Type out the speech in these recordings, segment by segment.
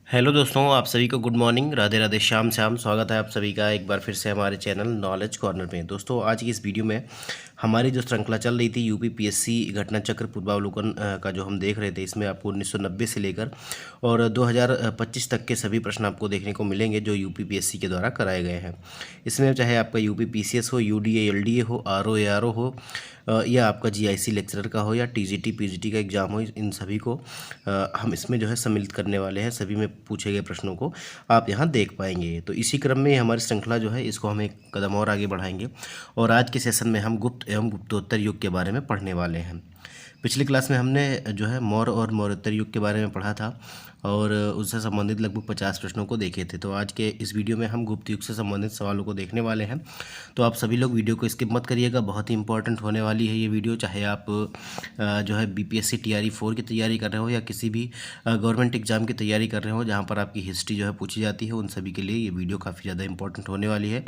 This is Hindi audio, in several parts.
हेलो दोस्तों, आप सभी को गुड मॉर्निंग, राधे राधे, श्याम श्याम। स्वागत है आप सभी का एक बार फिर से हमारे चैनल नॉलेज कॉर्नर में। दोस्तों, आज की इस वीडियो में हमारी जो श्रृंखला चल रही थी यूपी पीएससी घटना चक्र पूर्वावलोकन का जो हम देख रहे थे, इसमें आपको 1990 से लेकर और 2025 तक के सभी प्रश्न आपको देखने को मिलेंगे जो यूपी पीएससी के द्वारा कराए गए हैं। इसमें चाहे आपका यूपी पीसीएस हो, यूडीए एलडीए हो, आरओ एआरओ हो या आपका जीआईसी लेक्चरर का हो या टीजीटी पीजीटी का एग्ज़ाम हो, इन सभी को हम इसमें जो है सम्मिलित करने वाले हैं। सभी में पूछे गए प्रश्नों को आप यहाँ देख पाएंगे। तो इसी क्रम में हमारी श्रृंखला जो है इसको हम एक कदम और आगे बढ़ाएंगे और आज के सेशन में हम गुप्त एवं गुप्तोत्तर युग के बारे में पढ़ने वाले हैं। पिछली क्लास में हमने जो है मौर्य और मौर्योत्तर युग के बारे में पढ़ा था और उससे संबंधित लगभग 50 प्रश्नों को देखे थे। तो आज के इस वीडियो में हम गुप्त युग से संबंधित सवालों को देखने वाले हैं। तो आप सभी लोग वीडियो को स्किप मत करिएगा, बहुत ही इंपॉर्टेंट होने वाली है ये वीडियो। चाहे आप जो है बीपीएससी टीआरई 4 की तैयारी कर रहे हो या किसी भी गवर्नमेंट एग्जाम की तैयारी कर रहे हो जहाँ पर आपकी हिस्ट्री जो है पूछी जाती है, उन सभी के लिए ये वीडियो काफ़ी ज़्यादा इंपॉर्टेंट होने वाली है।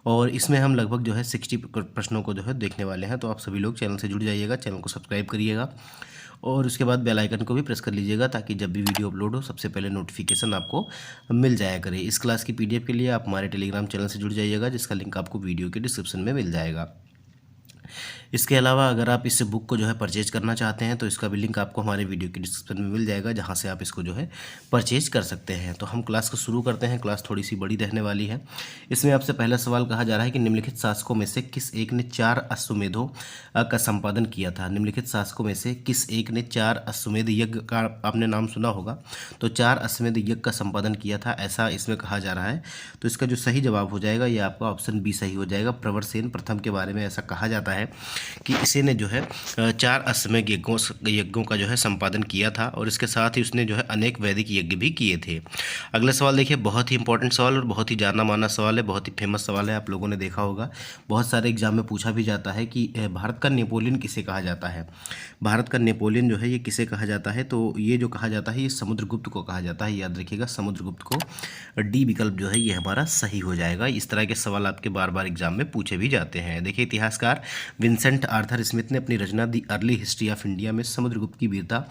और इसमें हम लगभग जो है 60 प्रश्नों को जो है देखने वाले हैं। तो आप सभी लोग चैनल से जुड़ जाइएगा, चैनल को सब्सक्राइब करिएगा और उसके बाद बेल आइकन को भी प्रेस कर लीजिएगा ताकि जब भी वीडियो अपलोड हो सबसे पहले नोटिफिकेशन आपको मिल जाया करे। इस क्लास की पीडीएफ के लिए आप हमारे टेलीग्राम चैनल से जुड़ जाइएगा, जिसका लिंक आपको वीडियो के डिस्क्रिप्शन में मिल जाएगा। इसके अलावा अगर आप इस बुक को जो है परचेज करना चाहते हैं तो इसका भी लिंक आपको हमारे वीडियो के डिस्क्रिप्शन में मिल जाएगा, जहां से आप इसको जो है परचेज कर सकते हैं। तो हम क्लास को शुरू करते हैं। क्लास थोड़ी सी बड़ी रहने वाली है। इसमें आपसे पहला सवाल कहा जा रहा है कि निम्नलिखित शासकों में से किस एक ने 4 अश्वमेधों का संपादन किया था। निम्नलिखित शासकों में से किस एक ने 4 अश्वमेध यज्ञ का आपने नाम सुना होगा, तो 4 अश्वमेध यज्ञ का संपादन किया था, ऐसा इसमें कहा जा रहा है। तो इसका जो सही जवाब हो जाएगा ये आपका ऑप्शन बी सही हो जाएगा। प्रवरसेन प्रथम के बारे में ऐसा कहा जाता है कि इसी ने जो है 4 अश्वमेध यज्ञों का जो है संपादन किया था और इसके साथ ही उसने जो है अनेक वैदिक यज्ञ भी किए थे। अगला सवाल देखिए, बहुत ही इंपॉर्टेंट सवाल और बहुत ही जाना माना सवाल है, बहुत ही फेमस सवाल है, आप लोगों ने देखा होगा, बहुत सारे एग्जाम में पूछा भी जाता है कि भारत का नेपोलियन किसे कहा जाता है। भारत का नेपोलियन जो है ये किसे कहा जाता है, तो ये जो कहा जाता है ये समुद्रगुप्त को कहा जाता है। याद रखिएगा, समुद्रगुप्त को। डी विकल्प जो है ये हमारा सही हो जाएगा। इस तरह के सवाल आपके बार बार एग्जाम में पूछे भी जाते हैं। देखिए, इतिहासकार विंसेंट आर्थर स्मिथ ने अपनी रचना दी अर्ली हिस्ट्री ऑफ इंडिया में समुद्रगुप्त की वीरता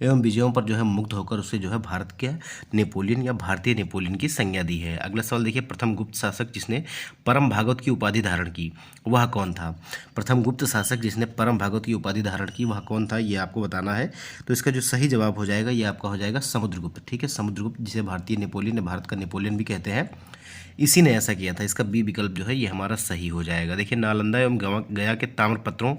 एवं विजयों पर जो है मुग्ध होकर उसे जो है भारत के नेपोलियन या भारतीय नेपोलियन की संज्ञा दी है। अगला सवाल देखिए, प्रथम गुप्त शासक जिसने परम भागवत की उपाधि धारण की वह कौन था। प्रथम गुप्त शासक जिसने परम भागवत की उपाधि धारण की वह कौन था, ये आपको बताना है। तो इसका जो सही जवाब हो जाएगा ये आपका हो जाएगा समुद्रगुप्त। ठीक है, समुद्रगुप्त जिसे भारतीय नेपोलियन या भारत का नेपोलियन भी कहते हैं, इसी ने ऐसा किया था। इसका बी विकल्प जो है ये हमारा सही हो जाएगा। देखिए, नालंदा एवं गया के ताम्रपत्रों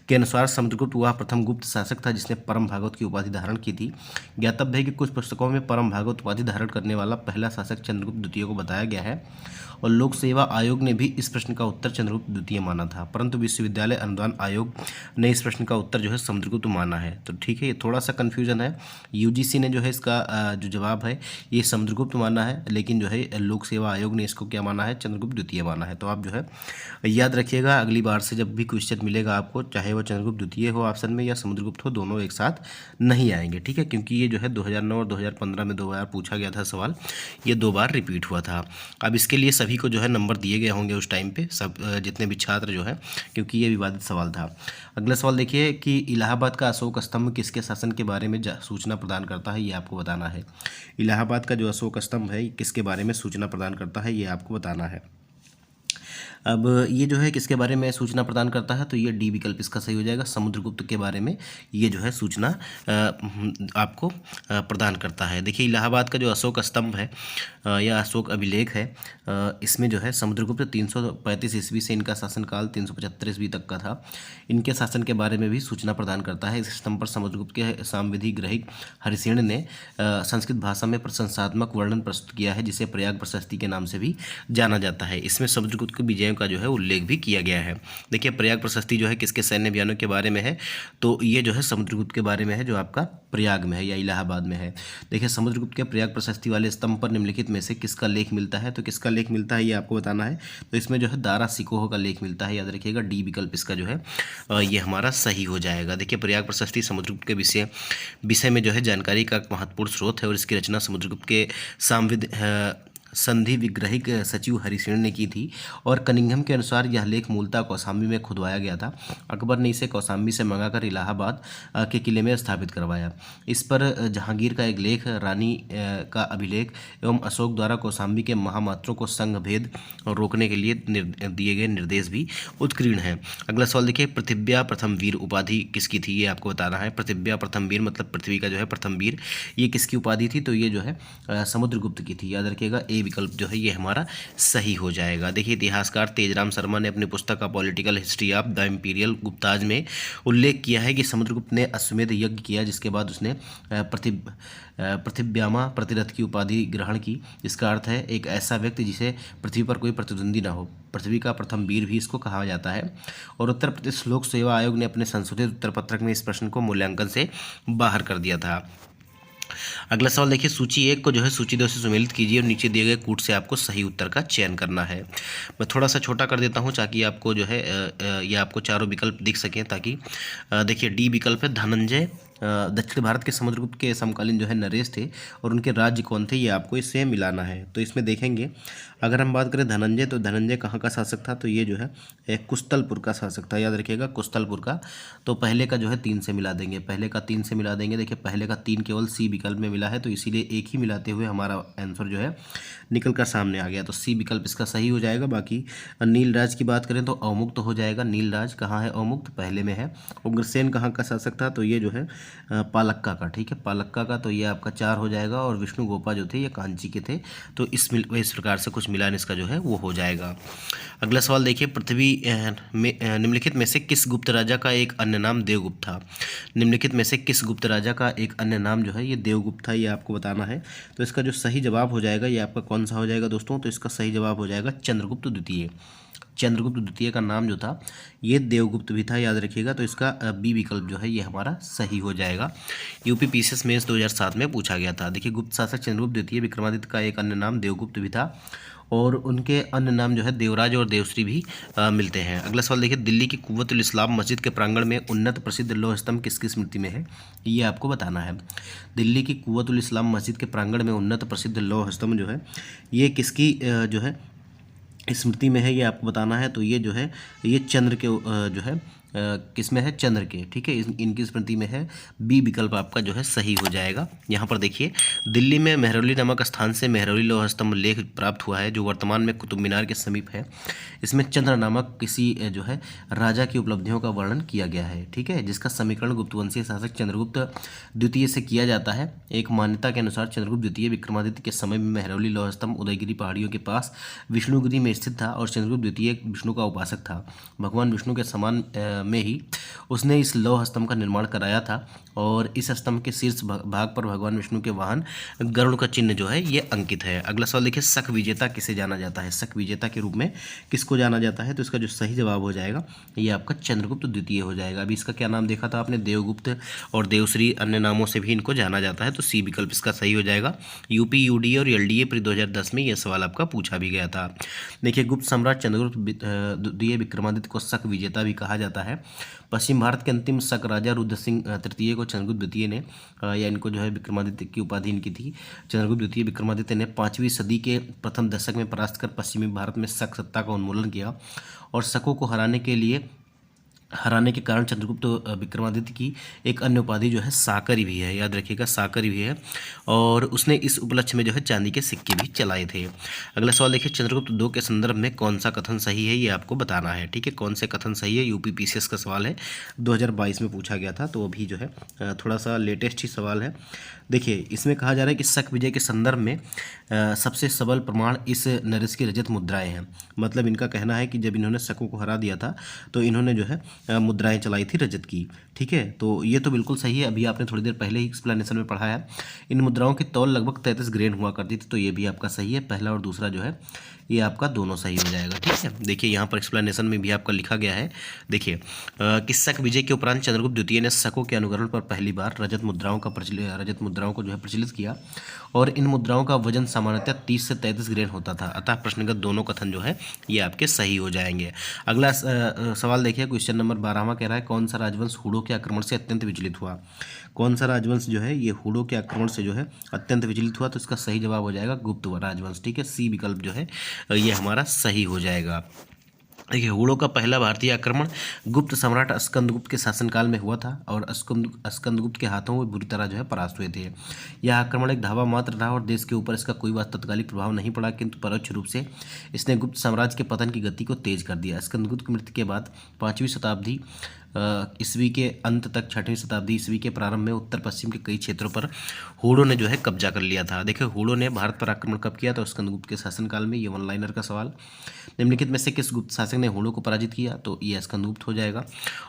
के अनुसार समुद्रगुप्त वह प्रथम गुप्त शासक था जिसने परम भागवत की उपाधि धारण की थी। ज्ञातव्य है कि कुछ पुस्तकों में परम भागवत उपाधि धारण करने वाला पहला शासक चंद्रगुप्त द्वितीय को बताया गया है और लोक सेवा आयोग ने भी इस प्रश्न का उत्तर चंद्रगुप्त द्वितीय माना था, परंतु विश्वविद्यालय अनुदान आयोग ने इस प्रश्न का उत्तर जो है समुद्रगुप्त माना है। तो ठीक है, ये थोड़ा सा कन्फ्यूजन है। यूजीसी ने जो है इसका जो जवाब है ये समुद्रगुप्त माना है, लेकिन जो है लोक सेवा आयोग ने इसको क्या माना है, चंद्रगुप्त द्वितीय माना है। तो आप जो है याद रखिएगा, अगली बार से जब भी क्वेश्चन मिलेगा आपको, चाहे वो चंद्रगुप्त द्वितीय हो ऑप्शन में या समुद्रगुप्त हो, दोनों एक साथ नहीं आएंगे। ठीक है, क्योंकि ये जो है 2009 और 2015 में 2 बार पूछा गया था सवाल, ये 2 बार रिपीट हुआ था। अब इसके लिए सभी को जो है नंबर दिए गए होंगे उस टाइम पे, सब जितने भी छात्र जो है, क्योंकि ये विवादित सवाल था। अगला सवाल देखिए कि इलाहाबाद का अशोक स्तंभ किसके शासन के बारे में सूचना प्रदान करता है, ये आपको बताना है। इलाहाबाद का जो अशोक स्तंभ है किसके बारे में सूचना प्रदान करता है, ये आपको बताना है। अब ये जो है किसके बारे में सूचना प्रदान करता है, तो ये डी विकल्प इसका सही हो जाएगा। समुद्रगुप्त के बारे में ये जो है सूचना आपको प्रदान करता है। देखिए, इलाहाबाद का जो अशोक स्तंभ है या अशोक अभिलेख है, इसमें जो है समुद्रगुप्त 335 ईस्वी से इनका शासनकाल 375 ईस्वी तक का था, इनके शासन के बारे में भी सूचना प्रदान करता है। इस स्तंभ पर समुद्रगुप्त के सामविधि ग्रहिक हरिसेन ने संस्कृत भाषा में प्रशंसात्मक वर्णन प्रस्तुत किया है, जिसे प्रयाग प्रशस्ति के नाम से भी जाना जाता है। इसमें समुद्रगुप्त के विजयों का जो है उल्लेख भी किया गया है। देखिए, प्रयाग प्रशस्ति जो है किसके सैन्य अभियानों के बारे में है, तो ये जो है समुद्रगुप्त के बारे में है, जो आपका प्रयाग में है या इलाहाबाद में है। देखिए, समुद्रगुप्त के प्रयाग प्रशस्ति वाले स्तंभ पर निम्नलिखित में से किसका लेख मिलता है, तो किसका लेख मिलता है ये आपको बताना है। तो इसमें जो है दारा सिकोह का लेख मिलता है। याद रखिएगा, डी विकल्प इसका जो है ये हमारा सही हो जाएगा। देखिए, प्रयाग प्रशस्ति समुद्रगुप्त के विषय में जो है जानकारी का महत्वपूर्ण स्रोत है और इसकी रचना समुद्रगुप्त के संधि विग्रहिक सचिव हरिसेन ने की थी और कनिंघम के अनुसार यह लेख मूलतः कौशाम्बी में खुदवाया गया था। अकबर ने इसे कौशाम्बी से मंगाकर इलाहाबाद के किले में स्थापित करवाया। इस पर जहांगीर का एक लेख रानी का अभिलेख एवं अशोक द्वारा कौशाम्बी के महामात्रों को संघ भेद रोकने के लिए दिए गए निर्देश भी उत्कीर्ण है। अगला सवाल देखिए, पृथिव्या प्रथम वीर उपाधि किसकी थी, ये आपको बताना है। पृथिव्या प्रथम वीर मतलब पृथ्वी का जो है प्रथम वीर, ये किसकी उपाधि थी, तो ये जो है समुद्रगुप्त की थी। याद रखिएगा, ए विकल्प जो है ये हमारा सही हो जाएगा। देखिए, इतिहासकार तेजराम शर्मा ने अपनी पुस्तक political history of the imperial Gupta's में उल्लेख किया है कि समुद्रगुप्त ने अश्वमेध यज्ञ किया, जिसके बाद उसने पृथिव्यामा प्रतिरथ की उपाधि ग्रहण की। इसका अर्थ है एक ऐसा व्यक्ति जिसे पृथ्वी पर कोई प्रतिद्वंदी ना हो। पृथ्वी का प्रथम वीर भी इसको कहा जाता है। और उत्तर प्रदेश लोक सेवा आयोग ने अपने संशोधित उत्तर पत्रक में इस प्रश्न को मूल्यांकन से बाहर कर दिया था। अगला सवाल देखिए, सूची 1 को जो है सूची 2 से सुमेलित कीजिए और नीचे दिए गए कूट से आपको सही उत्तर का चयन करना है। मैं थोड़ा सा छोटा कर देता हूं ताकि आपको जो है ये आपको चारों विकल्प दिख सकें, ताकि देखिए डी विकल्प है धनंजय। दक्षिण भारत के समुद्रगुप्त के समकालीन जो है नरेश थे और उनके राज्य कौन थे, ये आपको इससे मिलाना है। तो इसमें देखेंगे, अगर हम बात करें धनंजय, तो धनंजय कहाँ का शासक था, तो ये जो है कुस्तलपुर का शासक था। याद रखिएगा, कुस्तलपुर का। तो पहले का जो है 3 से मिला देंगे, पहले का 3 से मिला देंगे। देखिए, पहले का 3 केवल सी विकल्प में मिला है, तो इसीलिए एक ही मिलाते हुए हमारा आंसर जो है निकल कर सामने आ गया। तो सी विकल्प इसका सही हो जाएगा। बाकी नीलराज की बात करें तो अवमुक्त हो जाएगा। नीलराज कहाँ है, अवमुक्त पहले में है। उग्रसेन कहाँ का शासक था, तो ये जो है पालक्का का। ठीक है, पालक्का का, तो ये आपका 4 हो जाएगा। और विष्णु गोपा जो थे ये कांची के थे। तो इस प्रकार से कुछ मिलान इसका जो है वो हो जाएगा। अगला सवाल देखिए, पृथ्वी में निम्नलिखित में से किस गुप्त राजा का एक अन्य नाम देवगुप्त था। निम्नलिखित में से किस गुप्त राजा का एक अन्य नाम जो है ये देवगुप्त था, ये आपको बताना है। तो इसका जो सही जवाब हो जाएगा ये आपका कौन सा हो जाएगा दोस्तों, तो इसका सही जवाब हो जाएगा चंद्रगुप्त द्वितीय। चंद्रगुप्त द्वितीय का नाम जो था ये देवगुप्त भी था, याद रखिएगा। तो इसका बी विकल्प जो है ये हमारा सही हो जाएगा। यूपी पीसीएस मेंस 2007 में पूछा गया था। देखिए, गुप्त शासक चंद्रगुप्त द्वितीय, विक्रमादित्य का एक अन्य नाम देवगुप्त भी था और उनके अन्य नाम जो है देवराज और देवश्री भी मिलते हैं। अगला सवाल देखिए, दिल्ली की कुव्वतुल इस्लाम मस्जिद के प्रांगण में उन्नत प्रसिद्ध लौह स्तंभ किसकी स्मृति में है, ये आपको बताना है। दिल्ली की कुव्वतुल इस्लाम मस्जिद के प्रांगण में उन्नत प्रसिद्ध लौह स्तंभ जो है ये किसकी जो है स्मृति में है, ये आपको बताना है। तो ये जो है ये चंद्र के जो है किस में है, चंद्र के। ठीक है, इनकी स्मृति में है। बी विकल्प आपका जो है सही हो जाएगा। यहाँ पर देखिए, दिल्ली में मेहरौली नामक स्थान से मेहरौली लौह स्तंभ लेख प्राप्त हुआ है, जो वर्तमान में कुतुब मीनार के समीप है। इसमें चंद्र नामक किसी जो है राजा की उपलब्धियों का वर्णन किया गया है। ठीक है, जिसका समीकरण गुप्तवंशीय शासक चंद्रगुप्त द्वितीय से किया जाता है। एक मान्यता के अनुसार चंद्रगुप्त द्वितीय विक्रमादित्य के समय में मेहरौली लौह स्तंभ उदयगिरी पहाड़ियों के पास विष्णुगिरी में स्थित था और चंद्रगुप्त द्वितीय विष्णु का उपासक था। भगवान विष्णु के समान में ही उसने इस लौह स्तंभ का निर्माण कराया था और इस स्तंभ के शीर्ष भाग पर भगवान विष्णु के वाहन गरुड़ का चिन्ह जो है ये अंकित है। अगला सवाल देखिए, शक विजेता किसे जाना जाता है, शक विजेता के रूप में किसको जाना जाता है, तो इसका जो सही जवाब हो जाएगा ये आपका चंद्रगुप्त द्वितीय हो जाएगा। अभी इसका क्या नाम देखा था आपने, देवगुप्त और देवश्री, अन्य नामों से भी इनको जाना जाता है। तो सी विकल्प इसका सही हो जाएगा। यूपी यूडी और एलडीए प्री 2010 में यह सवाल आपका पूछा भी गया था। देखिए, गुप्त सम्राट चंद्रगुप्त द्वितीय विक्रमादित्य को शक विजेता भी कहा जाता है। पश्चिम भारत के अंतिम शक राजा रुद्र सिंह तृतीय को चंद्रगुप्त द्वितीय ने या इनको जो है विक्रमादित्य की उपाधि इनकी थी। चंद्रगुप्त द्वितीय विक्रमादित्य ने 5वीं सदी के प्रथम दशक में परास्त कर पश्चिमी भारत में शक सत्ता का उन्मूलन किया और शकों को हराने के कारण चंद्रगुप्त विक्रमादित्य की एक अन्य उपाधि जो है साकरी भी है। याद रखिएगा, साकरी भी है। और उसने इस उपलक्ष्य में जो है चांदी के सिक्के भी चलाए थे। अगला सवाल देखिए, चंद्रगुप्त 2 के संदर्भ में कौन सा कथन सही है, ये आपको बताना है। ठीक है, कौन से कथन सही है, यूपी पीसीएस का सवाल है, 2022 में पूछा गया था। तो अभी जो है थोड़ा सा लेटेस्ट ही सवाल है। देखिए, इसमें कहा जा रहा है कि शक विजय के संदर्भ में सबसे सबल प्रमाण इस नरेश की रजत मुद्राएं हैं। मतलब इनका कहना है कि जब इन्होंने शकों को हरा दिया था तो इन्होंने जो है मुद्राएं चलाई थी रजत की। ठीक है, तो ये तो बिल्कुल सही है। अभी आपने थोड़ी देर पहले ही एक्सप्लेनेशन में पढ़ा है। इन मुद्राओं की तौल लगभग 33 ग्रेन हुआ करती थी। तो ये भी आपका सही है। पहला और दूसरा जो है ये आपका दोनों सही हो जाएगा। ठीक है, देखिए यहाँ पर एक्सप्लेनेशन में भी आपका लिखा गया है। देखिए कि शक विजय के उपरांत चंद्रगुप्त द्वितीय ने शकों के अनुकरण पर पहली बार रजत मुद्राओं को जो है प्रचलित किया और इन मुद्राओं का वजन सामान्यतः 30 से 33 ग्रेन होता था। अतः प्रश्नगत दोनों कथन जो है ये आपके सही हो जाएंगे। अगला सवाल देखिए, क्वेश्चन नंबर नंबर 12वां कह रहा है कौन सा राजवंश हूणों के आक्रमण से अत्यंत विचलित हुआ। कौन सा राजवंश जो है ये हूणों के आक्रमण से जो है अत्यंत विचलित हुआ, तो इसका सही जवाब हो जाएगा गुप्त राजवंश। ठीक है, सी विकल्प जो है ये हमारा सही हो जाएगा। देखिए, हूणों का पहला भारतीय आक्रमण गुप्त सम्राट स्कंदगुप्त के शासनकाल में हुआ था और स्कंदगुप्त के हाथों वो बुरी तरह जो है परास्त हुए थे। यह आक्रमण एक धावा मात्र रहा और देश के ऊपर इसका कोई तत्कालिक प्रभाव नहीं पड़ा, किंतु परोक्ष रूप से इसने गुप्त साम्राज्य के पतन की गति को तेज कर दिया। स्कंदगुप्त की मृत्यु के बाद 5वीं शताब्दी ईस्वी के अंत तक 6वीं शताब्दी ईस्वी के प्रारंभ में उत्तर पश्चिम के कई क्षेत्रों पर हूणों ने जो है कब्जा कर लिया था। देखिए, हूणों ने भारत पर आक्रमण कब किया? तो स्कंदगुप्त के शासनकाल में। ये वन लाइनर का सवाल। निम्नलिखित में से किस गुप्त शासक ने हूणों को पराजित किया? तो ये स्कंदगुप्त हो जाएगा।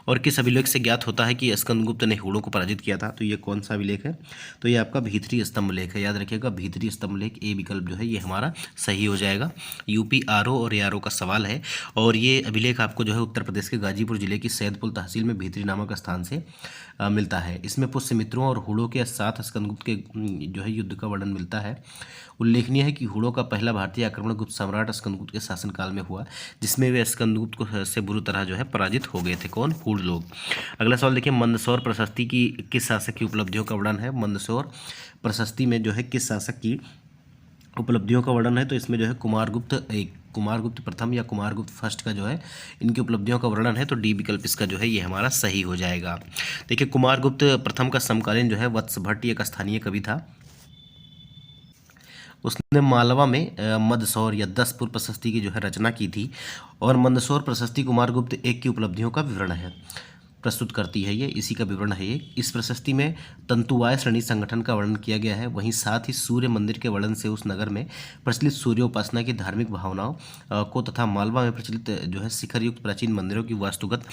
और किस अभिलेख से ज्ञात होता है कि स्कंदगुप्त ने हूणों को पराजित किया था? तो ये कौन सा अभिलेख है? तो ये आपका भीतरी स्तंभ लेख है। याद रखिएगा, भीतरी स्तंभ लेख, ए विकल्प जो है ये हमारा सही हो जाएगा। यूपी आरओ और एआरओ का सवाल है और ये अभिलेख आपको जो है उत्तर प्रदेश के गाजीपुर जिले की सैदपुर तहसील में भीतरी नामक स्थान से मिलता है। इसमें पुष्यमित्रों और हूणों के साथ स्कंदगुप्त के जो है युद्ध का वर्णन मिलता है। उल्लेखनीय है कि हूणों का पहला भारतीय आक्रमण गुप्त सम्राट स्कंदगुप्त के शासनकाल में हुआ, जिसमें वे स्कंदगुप्त को से बुरी तरह जो है पराजित हो गए थे। कौन? हूण लोग। अगला सवाल देखिए, मंदसौर प्रशस्ति की किस शासक की उपलब्धियों का वर्णन है? मंदसौर प्रशस्ति में जो है किस शासक की उपलब्धियों का वर्णन है? तो इसमें जो है कुमारगुप्त प्रथम या कुमारगुप्त फर्स्ट का जो है इनकी उपलब्धियों का वर्णन है। तो डी विकल्प इसका जो है ये हमारा सही हो जाएगा। देखिए, कुमारगुप्त प्रथम का समकालीन जो है वत्स भट्ट एक स्थानीय कवि था। उसने मालवा में मंदसौर या 10 प्रशस्ति की जो है रचना की थी और मंदसौर प्रशस्ति कुमारगुप्त एक की उपलब्धियों का विवरण है, प्रस्तुत करती है। ये इसी का विवरण है। ये इस प्रशस्ति में तंतुवाय श्रेणी संगठन का वर्णन किया गया है। वहीं साथ ही सूर्य मंदिर के वर्णन से उस नगर में प्रचलित सूर्योपासना की धार्मिक भावनाओं को तथा मालवा में प्रचलित जो है शिखर युक्त प्राचीन मंदिरों की वास्तुगत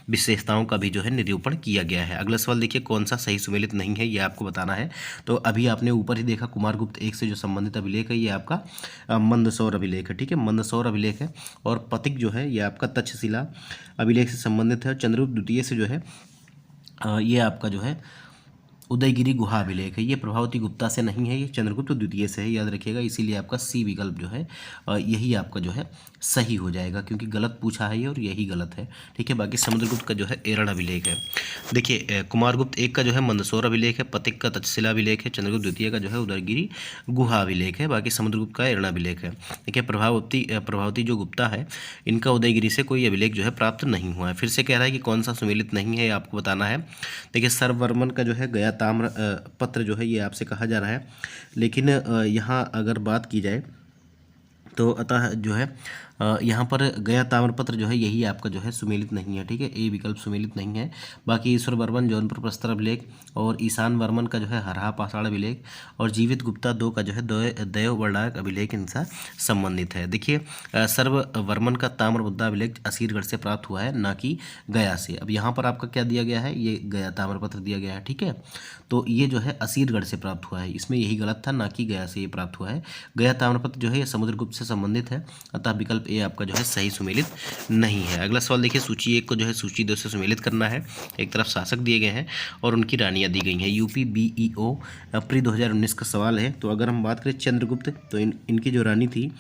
विशेषताओं का भी जो है निरूपण किया गया है। अगला सवाल देखिए, कौन सा सही सुमेलित नहीं है, ये आपको बताना है। तो अभी आपने ऊपर ही देखा कुमारगुप्त एक से जो संबंधित अभिलेख है ये आपका मंदसौर अभिलेख है। ठीक है, मंदसौर अभिलेख है। और पतिक जो है ये आपका तक्षशिला अभिलेख से संबंधित है। चंद्रगुप्त द्वितीय से जो है ये आपका जो है उदयगिरी गुहा अभिलेख है। ये प्रभावती गुप्ता से नहीं है, ये चंद्रगुप्त द्वितीय से है। याद रखिएगा, इसीलिए आपका सी विकल्प जो है यही आपका जो है सही हो जाएगा, क्योंकि गलत पूछा है ये और यही गलत है। ठीक है, बाकी समुद्रगुप्त का जो है एरण अभिलेख है। देखिए, कुमारगुप्त एक का जो है मंदसौर अभिलेख है, पतिक का तक्षशिला अभिलेख है, चंद्रगुप्त द्वितीय का जो है उदयगिरी गुहा अभिलेख है, बाकी समुद्रगुप्त का एरण अभिलेख है। देखिए, प्रभावती जो गुप्ता है इनका उदयगिरी से कोई अभिलेख जो है प्राप्त नहीं हुआ है। फिर से कह रहा है कि कौन सा सुमेलित नहीं है, आपको बताना है। देखिए, सर्ववर्मन का जो है गया ताम्र पत्र जो है ये आपसे कहा जा रहा है, लेकिन यहाँ अगर बात की जाए तो अतः जो है यहाँ पर गया ताम्रपत्र जो है यही आपका जो है सुमेलित नहीं है। ठीक है, ए विकल्प सुमेलित नहीं है। बाकी ईश्वर वर्मन जौनपुर प्रस्तर अभिलेख और ईशान वर्मन का जो है हरहा पाषाण अभिलेख और जीवित गुप्ता 2 का जो है देव वर्णाक अभिलेख इनसे संबंधित है। देखिए, सर्व वर्मन का ताम्र मुद्दा अभिलेख असीरगढ़ से प्राप्त हुआ है, ना कि गया से। अब यहाँ पर आपका क्या दिया गया है? ये गया ताम्रपत्र दिया गया है। ठीक है, तो ये जो है असीरगढ़ से प्राप्त हुआ है, इसमें यही गलत था, ना कि गया से ये प्राप्त हुआ है। गया ताम्रपत्र जो है ये समुद्रगुप्त से संबंधित है, अतः विकल्प ए आपका जो है सही सुमेलित नहीं है। अगला सवाल देखिए, सूची 1 को जो है सूची 2 से सुमेलित करना है। एक तरफ शासक दिए गए हैं और उनकी रानियां दी गई हैं। यूपी बीईओ प्री 2019 का सवाल है। तो अगर हम बात करें चंद्रगुप्त, तो इनकी जो रानी थी,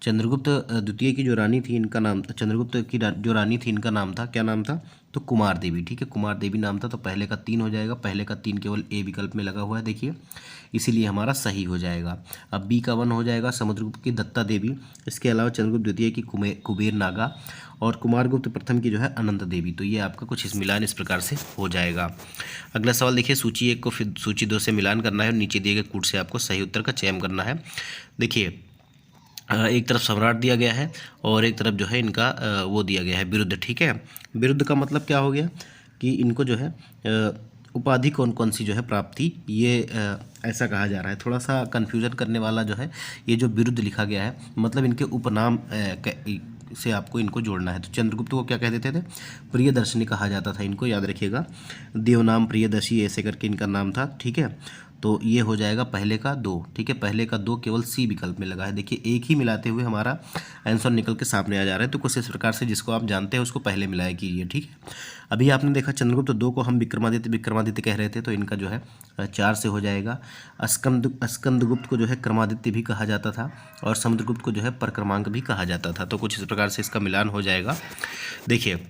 चंद्रगुप्त द्वितीय की जो रानी थी इनका नाम, चंद्रगुप्त की जो रानी थी इनका नाम था, क्या नाम था? तो कुमार देवी। ठीक है, कुमार देवी नाम था। तो पहले का 3 हो जाएगा, पहले का 3 केवल ए विकल्प में लगा हुआ है, देखिए, इसीलिए हमारा सही हो जाएगा। अब बी का 1 हो जाएगा, समुद्रगुप्त की दत्ता देवी। इसके अलावा चंद्रगुप्त द्वितीय की कुबेर नागा और कुमारगुप्त प्रथम की जो है अनंत देवी। तो ये आपका कुछ इस मिलान इस प्रकार से हो जाएगा। अगला सवाल देखिए, सूची 1 को फिर सूची 2 से मिलान करना है और नीचे दिए गए कूट से आपको सही उत्तर का चयन करना है। देखिए, एक तरफ सम्राट दिया गया है और एक तरफ जो है इनका वो दिया गया है विरुद्ध। ठीक है, विरुद्ध का मतलब क्या हो गया कि इनको जो है उपाधि कौन कौन सी जो है प्राप्त थी, ये ऐसा कहा जा रहा है। थोड़ा सा कन्फ्यूजन करने वाला जो है ये जो विरुद्ध लिखा गया है, मतलब इनके उपनाम से आपको इनको जोड़ना है। तो चंद्रगुप्त को क्या कह देते थे? प्रियदर्शनी कहा जाता था इनको, याद रखिएगा। देवनाम प्रियदर्शी ऐसे करके इनका नाम था। ठीक है, तो ये हो जाएगा पहले का 2, ठीक है। पहले का 2 केवल सी विकल्प में लगा है। देखिए एक ही मिलाते हुए हमारा आंसर निकल के सामने आ जा रहा है। तो कुछ इस प्रकार से जिसको आप जानते हैं उसको पहले मिलाया कीजिए, ठीक है। अभी आपने देखा चंद्रगुप्त 2 को हम विक्रमादित्य कह रहे थे, तो इनका जो है 4 से हो जाएगा। स्कंदगुप्त को जो है क्रमादित्य भी कहा जाता था और समुद्रगुप्त को जो है परक्रमांक भी कहा जाता था। तो कुछ इस प्रकार से इसका मिलान हो जाएगा। देखिए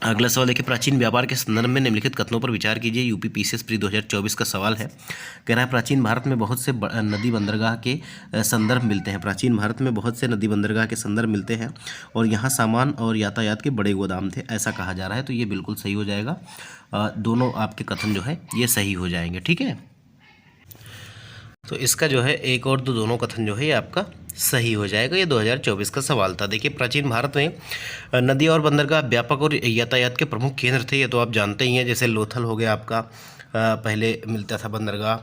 अगला सवाल देखिए, प्राचीन व्यापार के संदर्भ में निम्नलिखित कथनों पर विचार कीजिए। यूपी पीसीएस प्री 2024 का सवाल है। कह रहा है प्राचीन भारत में बहुत से नदी बंदरगाह के संदर्भ मिलते हैं। प्राचीन भारत में बहुत से नदी बंदरगाह के संदर्भ मिलते हैं और यहाँ सामान और यातायात के बड़े गोदाम थे, ऐसा कहा जा रहा है। तो ये बिल्कुल सही हो जाएगा। दोनों आपके कथन जो है ये सही हो जाएंगे, ठीक है। तो इसका जो है एक और दो दोनों कथन जो है ये आपका सही हो जाएगा। ये 2024 का सवाल था। देखिए प्राचीन भारत में नदी और बंदरगाह व्यापक और यातायात के प्रमुख केंद्र थे। ये तो आप जानते ही हैं। जैसे लोथल हो गया आपका, पहले मिलता था बंदरगाह।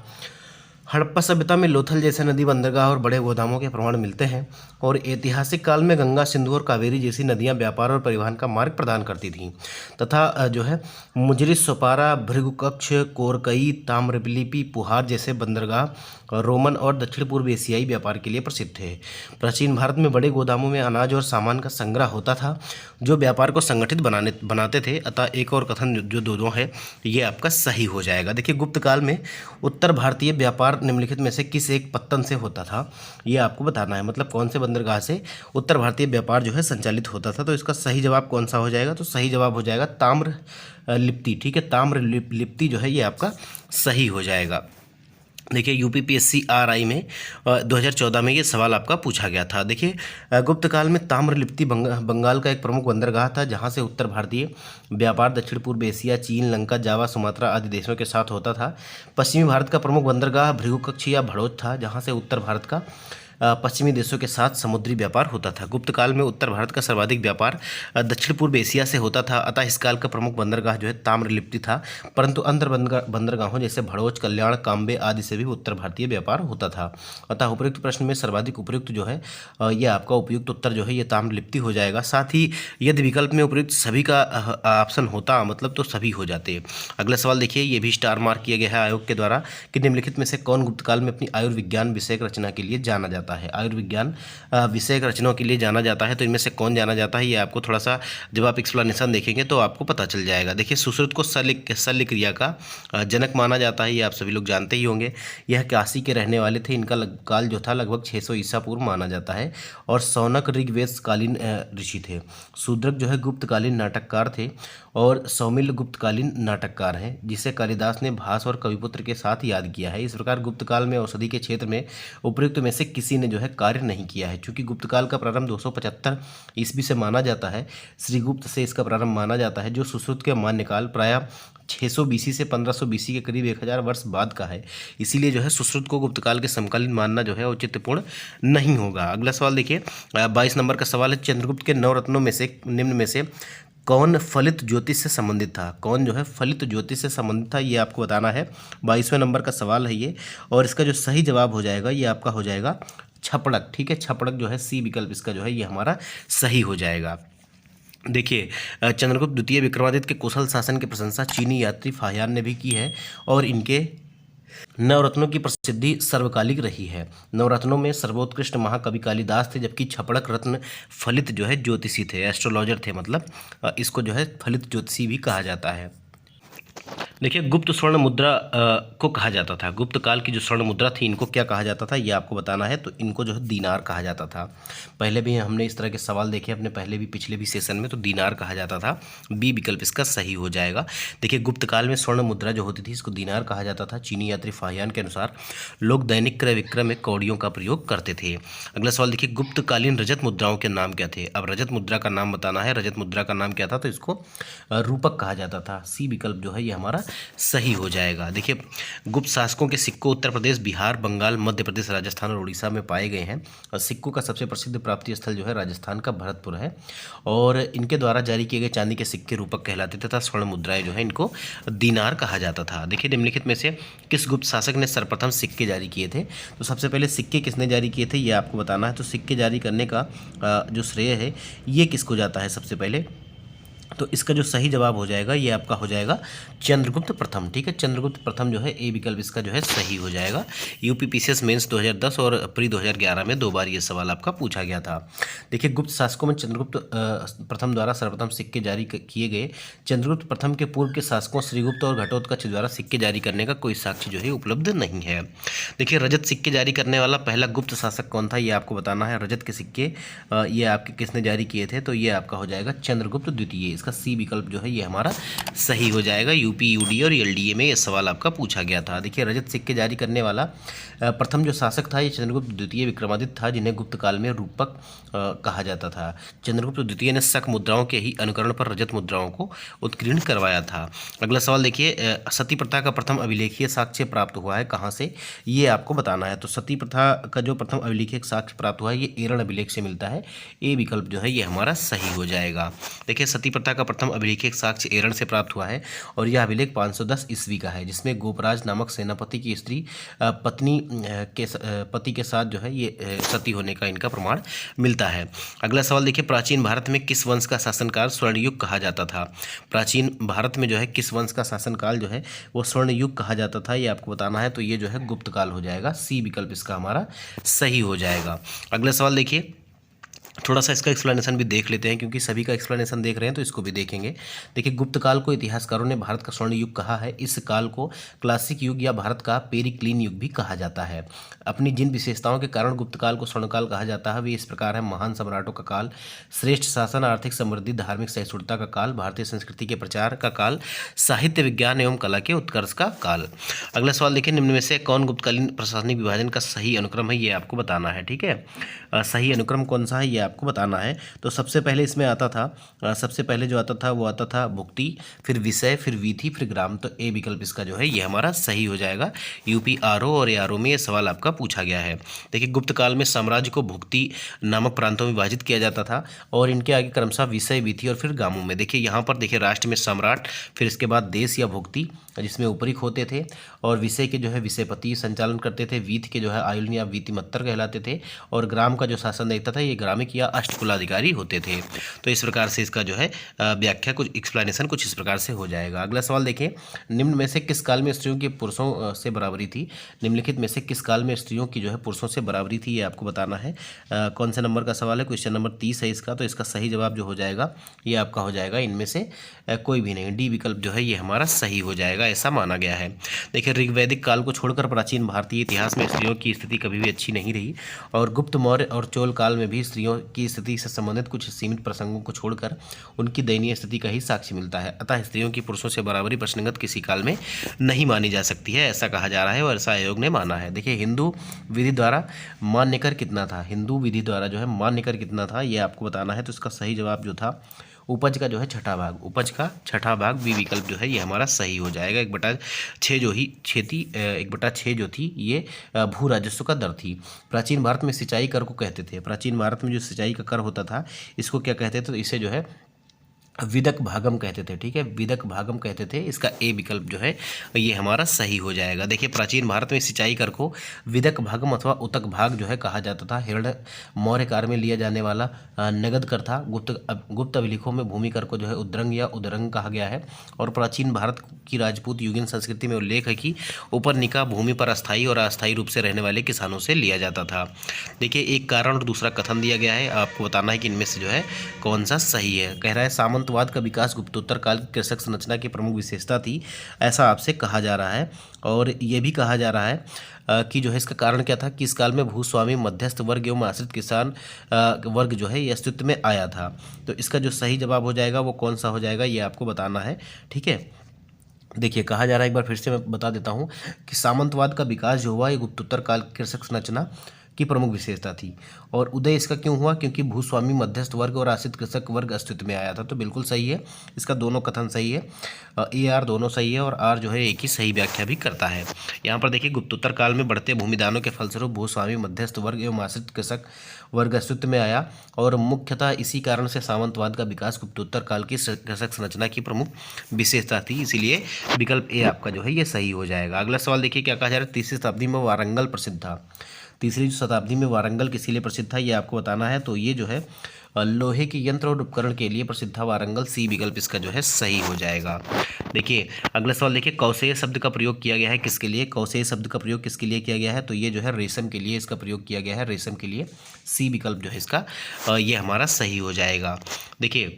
हड़प्पा सभ्यता में लोथल जैसे नदी बंदरगाह और बड़े गोदामों के प्रमाण मिलते हैं और ऐतिहासिक काल में गंगा, सिंधु और कावेरी जैसी नदियां व्यापार और परिवहन का मार्ग प्रदान करती थीं तथा जो है मुजरी, सोपारा, भृगुकक्ष, कोरकई, ताम्रलिप्ति, पुहार जैसे बंदरगाह रोमन और दक्षिण पूर्व एशियाई व्यापार के लिए प्रसिद्ध थे। प्राचीन भारत में बड़े गोदामों में अनाज और सामान का संग्रह होता था जो व्यापार को संगठित बनाते थे। अतः एक और कथन जो दो है ये आपका सही हो जाएगा। देखिए गुप्त काल में उत्तर भारतीय व्यापार निम्नलिखित में से किस एक पत्तन से होता था, ये आपको बताना है। मतलब कौन से बंदरगाह से उत्तर भारतीय व्यापार जो है संचालित होता था। तो इसका सही जवाब कौन सा हो जाएगा? तो सही जवाब हो जाएगा ताम्रलिप्ति, ठीक है। ताम्रलिप्ति जो है ये आपका सही हो जाएगा। देखिए यूपीपीएससी आरआई में 2014 में ये सवाल आपका पूछा गया था। देखिए गुप्त काल में ताम्रलिप्ति बंगाल का एक प्रमुख बंदरगाह था जहाँ से उत्तर भारतीय व्यापार दक्षिण पूर्व एशिया, चीन, लंका, जावा, सुमात्रा आदि देशों के साथ होता था। पश्चिमी भारत का प्रमुख बंदरगाह भृगुकक्ष या भड़ोच था जहाँ से उत्तर भारत का पश्चिमी देशों के साथ समुद्री व्यापार होता था। गुप्त काल में उत्तर भारत का सर्वाधिक व्यापार दक्षिण पूर्व एशिया से होता था। अतः इस काल का प्रमुख बंदरगाह जो है ताम्रलिप्ति था, परंतु अंतर बंदरगाहों जैसे भड़ोच, कल्याण, काम्बे आदि से भी उत्तर भारतीय व्यापार होता था। अतः उपयुक्त प्रश्न में सर्वाधिक उपयुक्त जो है यह आपका उपयुक्त उत्तर जो है ये ताम्रलिप्ति हो जाएगा। साथ ही यदि विकल्प में उपयुक्त सभी का ऑप्शन होता मतलब तो सभी हो जाते। अगला सवाल देखिए, ये भी स्टार मार्क किया गया है आयोग के द्वारा कि निम्नलिखित में से कौन गुप्त काल में अपनी आयुर्विज्ञान विषयक रचना के लिए जाना जाता है। आयुर्विज्ञान विषयक रचनाओं के लिए जाना जाता है। तो इनमें से कौन जाना जाता है ये आपको थोड़ा सा जब आप एक्सप्लेनेशन देखेंगे तो आपको पता चल जाएगा। देखिए सुश्रुत को शल्य क्रिया का जनक माना जाता है, ये आप सभी लोग जानते ही होंगे। यह काशी के रहने वाले थे। इनका काल जो था लगभग 600 ईसा पूर्व माना जाता है और शौनक ऋग्वेद कालीन ऋषि थे। शूद्रक जो है गुप्तकालीन नाटककार थे और सौमिल गुप्तकालीन नाटककार हैं जिसे कालिदास ने भास और कविपुत्र के साथ याद किया है। इस प्रकार गुप्त काल में औषधि के क्षेत्र में उपयुक्त में से किसी ने जो है कार्य नहीं किया है। चूंकि गुप्त काल का प्रारंभ 275 ईस्वी से माना जाता है, श्रीगुप्त से इसका प्रारंभ माना जाता है, जो सुश्रुत के मान्यकाल प्रायः 600 बीसी से 1500 बीसी के करीब 1000 वर्ष बाद का है। इसीलिए जो है सुश्रुत को गुप्त काल के समकालीन मानना जो है औचित्यपूर्ण नहीं होगा। अगला सवाल देखिए 22 नंबर का सवाल है, चंद्रगुप्त के 9 रत्नों में से निम्न में से कौन फलित ज्योतिष से संबंधित था? कौन जो है फलित ज्योतिष से संबंधित था ये आपको बताना है। 22वें नंबर का सवाल है ये और इसका जो सही जवाब हो जाएगा ये आपका हो जाएगा छपड़क, ठीक है। छपड़क जो है सी विकल्प इसका जो है ये हमारा सही हो जाएगा। देखिए चंद्रगुप्त द्वितीय विक्रमादित्य के कुशल शासन की प्रशंसा चीनी यात्री फाहियान ने भी की है और इनके नवरत्नों की प्रसिद्धि सर्वकालिक रही है। नवरत्नों में सर्वोत्कृष्ट महाकवि कालिदास थे, जबकि छपड़क रत्न फलित जो है ज्योतिषी थे, एस्ट्रोलॉजर थे। मतलब इसको जो है फलित ज्योतिषी भी कहा जाता है। देखिए गुप्त स्वर्ण मुद्रा को कहा जाता था। गुप्त काल की जो स्वर्ण मुद्रा थी इनको क्या कहा जाता था ये आपको बताना है। तो इनको जो है दीनार कहा जाता था। पहले भी हमने इस तरह के सवाल देखे अपने पिछले भी सेशन में, तो दीनार कहा जाता था। बी विकल्प इसका सही हो जाएगा। देखिए गुप्त काल में स्वर्ण मुद्रा जो होती थी इसको दीनार कहा जाता था। चीनी यात्री फाहियान के अनुसार लोग दैनिक क्रय विक्रय में कौड़ियों का प्रयोग करते थे। अगला सवाल देखिए, गुप्तकालीन रजत मुद्राओं के नाम क्या थे? अब रजत मुद्रा का नाम बताना है। रजत मुद्रा का नाम क्या था? तो इसको रूपक कहा जाता था। सी विकल्प जो है ये हमारा सही हो जाएगा। देखिए गुप्त शासकों के सिक्कों उत्तर प्रदेश, बिहार, बंगाल, मध्य प्रदेश, राजस्थान और उड़ीसा में पाए गए हैं। और सिक्कों का सबसे प्रसिद्ध प्राप्ति स्थल जो है राजस्थान का भरतपुर है और इनके द्वारा जारी किए गए चांदी के सिक्के रूपक कहलाते थे तथा स्वर्ण मुद्राएं जो है इनको दीनार कहा जाता था। देखिए निम्नलिखित में से किस गुप्त शासक ने सर्वप्रथम सिक्के जारी किए थे? तो सबसे पहले सिक्के किसने जारी किए थे ये आपको बताना है। तो सिक्के जारी करने का जो श्रेय है ये किसको जाता है? सबसे पहले तो इसका जो सही जवाब हो जाएगा ये आपका हो जाएगा चंद्रगुप्त प्रथम। ठीक है, चंद्रगुप्त प्रथम जो है ए विकल्प इसका जो है सही हो जाएगा। यूपीपीसीएस मेंस 2010 और प्री 2011 में 2 बार ये सवाल आपका पूछा गया था। देखिए, गुप्त शासकों में चंद्रगुप्त प्रथम द्वारा सर्वप्रथम सिक्के जारी किए गए। चंद्रगुप्त प्रथम के पूर्व के शासकों श्रीगुप्त और घटोत्कच द्वारा सिक्के जारी करने का कोई साक्ष्य जो है उपलब्ध नहीं है। देखिए, रजत सिक्के जारी करने वाला पहला गुप्त शासक कौन था ये आपको बताना है। रजत के सिक्के ये आपके किसने जारी किए थे, तो ये आपका हो जाएगा चंद्रगुप्त द्वितीय। इसका सी विकल्प जो है ये हमारा सही हो जाएगा। यूपी, यूडी और एलडीए में ये सवाल आपका पूछा गया था। देखिए, रजत सिक्के जारी करने वाला प्रथम जो शासक था ये चंद्रगुप्त द्वितीय विक्रमादित्य था, जिन्हें गुप्त काल में रूपक कहा जाता था। चंद्रगुप्त द्वितीय ने शक मुद्राओं के ही अनुकरण पर रजत मुद्राओं को उत्कीर्ण करवाया था। अगला सवाल देखिए, सती प्रथा का प्रथम अभिलेखीय साक्ष्य प्राप्त हुआ है कहाँ से, ये आपको बताना है। तो सती प्रथा का जो प्रथम अभिलेखीय साक्ष्य प्राप्त हुआ है ये एरण अभिलेख से मिलता है। ए विकल्प जो है ये हमारा सही हो जाएगा। देखिए, सती प्रथा का प्रथम अभिलेखिक साक्ष्य एरण से प्राप्त हुआ है और यह अभिलेख 510 ईस्वी का है, जिसमें गोपराज नामक सेनापति की स्त्री पति के साथ जो है ये सती होने का इनका प्रमाण मिलता है। अगला सवाल देखिए, प्राचीन भारत में किस वंश का शासनकाल स्वर्णयुग कहा जाता था। प्राचीन भारत में जो है किस वंश का शासनकाल जो है वो स्वर्णयुग कहा जाता था, ये आपको बताना है। तो ये जो है गुप्त काल हो जाएगा। सी विकल्प इसका हमारा सही हो जाएगा। अगला सवाल देखिए, थोड़ा सा इसका एक्सप्लेनेशन भी देख लेते हैं, क्योंकि सभी का एक्सप्लेनेशन देख रहे हैं तो इसको भी देखेंगे। देखिए, गुप्त काल को इतिहासकारों ने भारत का स्वर्ण युग कहा है। इस काल को क्लासिक युग या भारत का पेरिक्लीन युग भी कहा जाता है। अपनी जिन विशेषताओं के कारण गुप्त काल को स्वर्ण काल कहा जाता है वे इस प्रकार है। महान सम्राटों का काल, श्रेष्ठ शासन, आर्थिक समृद्धि, धार्मिक सहिष्णुता का काल, भारतीय संस्कृति के प्रचार का काल, साहित्य, विज्ञान एवं कला के उत्कर्ष का काल। अगला सवाल देखिए, निम्न में से कौन गुप्तकालीन प्रशासनिक विभाजन का सही अनुक्रम है, ये आपको बताना है। ठीक है, सही अनुक्रम कौन सा है ये आपको बताना है। तो सबसे पहले इसमें आता था, सबसे पहले जो आता था वो आता था भुक्ति, फिर विषय, फिर वीथी, फिर ग्राम। तो ए विकल्प इसका जो है ये हमारा सही हो जाएगा। यूपी आरओ और एआरओ में ये सवाल आपका पूछा गया है। देखिए, गुप्त काल में साम्राज्य को भुक्ति नामक प्रांतों में विभाजित किया जाता था और इनके आगे क्रमशः विषय, वीथी और फिर गामों में। देखिए, यहाँ पर देखिए राष्ट्र में सम्राट, फिर इसके बाद देश या भुक्ति जिसमें उपरिक होते थे, और विषय के जो है विषयपति संचालन करते थे, वीथ के जो है आयुल या वीतिमत्तर कहलाते थे, और ग्राम का जो शासन देखता था ये ग्रामिक या अष्टकुलाधिकारी होते थे। तो इस प्रकार से इसका जो है व्याख्या कुछ एक्सप्लेनेशन कुछ इस प्रकार से हो जाएगा। अगला सवाल देखिए, निम्न में से किस काल में स्त्रियों की पुरुषों से बराबरी थी। निम्नलिखित में से किस काल में स्त्रियों की जो है पुरुषों से बराबरी थी, ये आपको बताना है। कौन से नंबर का सवाल है, क्वेश्चन नंबर 30 है इसका। तो इसका सही जवाब जो हो जाएगा ये आपका हो जाएगा इनमें से कोई भी नहीं, डी विकल्प जो है ये हमारा सही हो जाएगा, ऐसा माना गया है। देखिए, ऋग्वैदिक काल को छोड़कर प्राचीन भारतीय इतिहास में स्त्रियों की स्थिति कभी भी अच्छी नहीं रही, और गुप्त, मौर्य और चोल काल में भी स्त्रियों की स्थिति से संबंधित कुछ सीमित प्रसंगों को छोड़कर उनकी दयनीय स्थिति का ही साक्ष्य मिलता है। अतः स्त्रियों की पुरुषों से बराबरी प्रश्नगत किसी काल में नहीं मानी जा सकती है, ऐसा कहा जा रहा है और ऐसा आयोग ने माना है। देखिए, हिंदू विधि द्वारा मान्य कर कितना था, हिंदू विधि द्वारा जो है मान्य कर कितना था ये आपको बताना है। तो इसका सही जवाब जो था उपज का जो है छठा भाग, उपज का छठा भाग, बी विकल्प जो है ये हमारा सही हो जाएगा। 1/6 जो ही खेती 1/6 जो थी ये भू राजस्व का दर थी। प्राचीन भारत में सिंचाई कर को कहते थे, प्राचीन भारत में जो सिंचाई का कर होता था इसको क्या कहते थे, तो इसे जो है विदक भागम कहते थे। ठीक है, विदक भागम कहते थे। इसका ए विकल्प जो है ये हमारा सही हो जाएगा। देखिए, प्राचीन भारत में सिंचाई कर को विदक भागम अथवा उतक भाग जो है कहा जाता था। हिरण्य मौर्य काल में लिया जाने वाला नगद कर था। गुप्त अभिलेखों में भूमि कर को जो है उद्रंग या उदरंग कहा गया है। और प्राचीन भारत की राजपूत युगीन संस्कृति में उल्लेख है कि ऊपर निकाह भूमि पर अस्थायी और अस्थायी रूप से रहने वाले किसानों से लिया जाता था। देखिए, एक कारण और दूसरा कथन दिया गया है, आपको बताना है कि इनमें से जो है कौन सा सही है। कह रहा है सामंतवाद का विकास गुप्तोत्तर काल की कृषक संरचना की प्रमुख विशेषता थी, ऐसा आपसे कहा जा रहा है। और ये भी कहा जा रहा है कि जो है इसका कारण क्या था कि इस काल में भूस्वामी, मध्यस्थ वर्ग एवं आश्रित किसान वर्ग जो है ये अस्तित्व में आया था। तो इसका जो सही जवाब हो जाएगा वो कौन सा हो जाएगा ये आपको बताना है। ठीक है, देखिए, कहा जा रहा है, एक बार फिर से मैं बता देता हूँ कि सामंतवाद का विकास जो हुआ ये गुप्तोत्तर काल की कृषक संरचना की प्रमुख विशेषता थी। और उदय इसका क्यों हुआ, क्योंकि भूस्वामी, मध्यस्थ वर्ग और आश्रित कृषक वर्ग अस्तित्व में आया था। तो बिल्कुल सही है, इसका दोनों कथन सही है, ए आर दोनों सही है, और आर जो है एक ही सही व्याख्या भी करता है। यहाँ पर देखिए, गुप्तोत्तर काल में बढ़ते भूमिदानों के फलस्वरूप भूस्वामी, मध्यस्थ वर्ग एवं आश्रित कृषक वर्ग अस्तित्व में आया, और मुख्यतः इसी कारण से सामंतवाद का विकास गुप्तोत्तर काल की कृषक संरचना की प्रमुख विशेषता थी। इसीलिए विकल्प ए आपका जो है ये सही हो जाएगा। अगला सवाल देखिए, क्या कहा जा रहा है, तीसरी शताब्दी में वारंगल प्रसिद्ध था। तीसरी शताब्दी में वारंगल किस लिए प्रसिद्ध था ये आपको बताना है। तो ये जो है लोहे के यंत्र और उपकरण के लिए प्रसिद्ध था वारंगल, सी विकल्प इसका जो है सही हो जाएगा। देखिए अगला सवाल देखिए, कौशेय शब्द का प्रयोग किया गया है किसके लिए? कौशेय शब्द का प्रयोग किसके लिए किया गया है? तो ये जो है रेशम के लिए इसका प्रयोग किया गया है, रेशम के लिए, सी विकल्प जो है इसका ये हमारा सही हो जाएगा। देखिए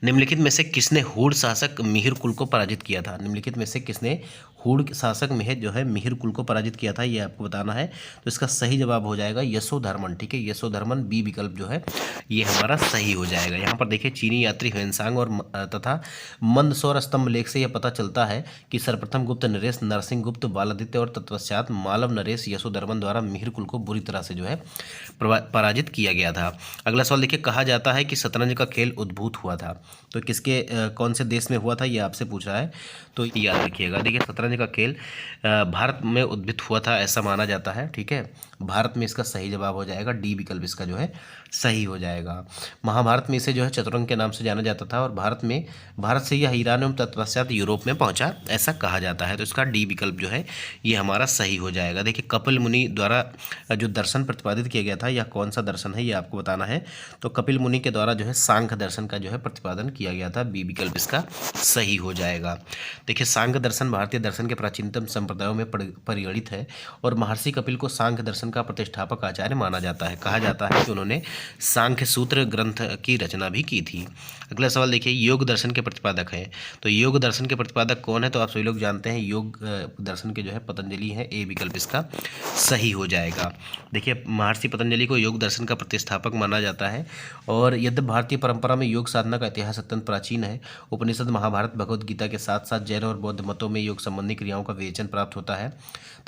निम्नलिखित में से किसने हूण शासक मिहिर कुल को पराजित किया था? निम्नलिखित में से किसने हूण शासक मिहिर जो है मिहिर कुल को पराजित किया था, ये आपको बताना है। तो इसका सही जवाब हो जाएगा यशोधर्मन। ठीक है, यशोधर्मन बी विकल्प जो है ये हमारा सही हो जाएगा। यहाँ पर देखिए चीनी यात्री ह्वेनसांग और तथा मंदसौर स्तंभ लेख से यह पता चलता है कि सर्वप्रथम गुप्त नरेश नरसिंह गुप्त बालादित्य और तत्पश्चात मालव नरेश यशोधर्मन द्वारा मिहिर कुल को बुरी तरह से जो है पराजित किया गया था। अगला सवाल देखिए, कहा जाता है कि शतरंज का खेल उद्भूत हुआ था, तो किसके कौन से देश में हुआ था ये आपसे पूछा है, तो याद रखिएगा। देखिए शतरंज का खेल भारत में उद्भूत हुआ था ऐसा माना जाता है। ठीक है, भारत में इसका सही जवाब हो जाएगा, डी विकल्प इसका जो है सही हो जाएगा। महाभारत में इसे जो है चतुरंग के नाम से जाना जाता था और भारत से यह ईरान एवं तत्पश्चात यूरोप में पहुंचा ऐसा कहा जाता है, तो इसका डी विकल्प जो है ये हमारा सही हो जाएगा। देखिए कपिल मुनि द्वारा जो दर्शन प्रतिपादित किया गया था यह कौन सा दर्शन है ये आपको बताना है। तो कपिल मुनि के द्वारा जो है सांख्य दर्शन का जो है प्रतिपादन किया गया था, बी विकल्प इसका सही हो जाएगा। देखिए सांख्य दर्शन भारतीय दर्शन के प्राचीनतम संप्रदायों में परिगणित है और महर्षि कपिल को सांख्य दर्शन का प्रतिष्ठापक आचार्य माना जाता है। कहा जाता है कि उन्होंने सांख्य सूत्र ग्रंथ की रचना भी की थी। अगला सवाल देखिए, योग दर्शन के प्रतिपादक हैं, तो योग दर्शन के प्रतिपादक कौन है? तो आप सभी लोग जानते हैं योग दर्शन के जो है पतंजलि है, ए विकल्प इसका सही हो जाएगा। देखिए महर्षि पतंजलि को योग दर्शन का प्रतिष्ठापक माना जाता है और यद्यपि भारतीय परंपरा में योग साधना का इतिहास अत्यंत प्राचीन है, उपनिषद महाभारत भगवद गीता के साथ साथ जैन और बौद्ध मतों में योग संबंधी क्रियाओं का विवेचन प्राप्त होता है,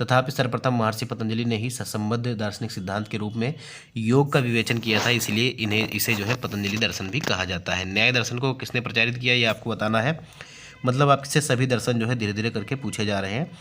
तथापि सर्वप्रथम महर्षि पतंजलि ने ही संबद्ध दार्शनिक सिद्धांत के रूप में योग का विवेचन किया था, इसलिए इसे जो है पतंजलि दर्शन भी कहा जाता है। न्याय दर्शन को किसने प्रचारित किया ये आपको बताना है, मतलब आपसे सभी दर्शन जो है धीरे धीरे करके पूछे जा रहे हैं।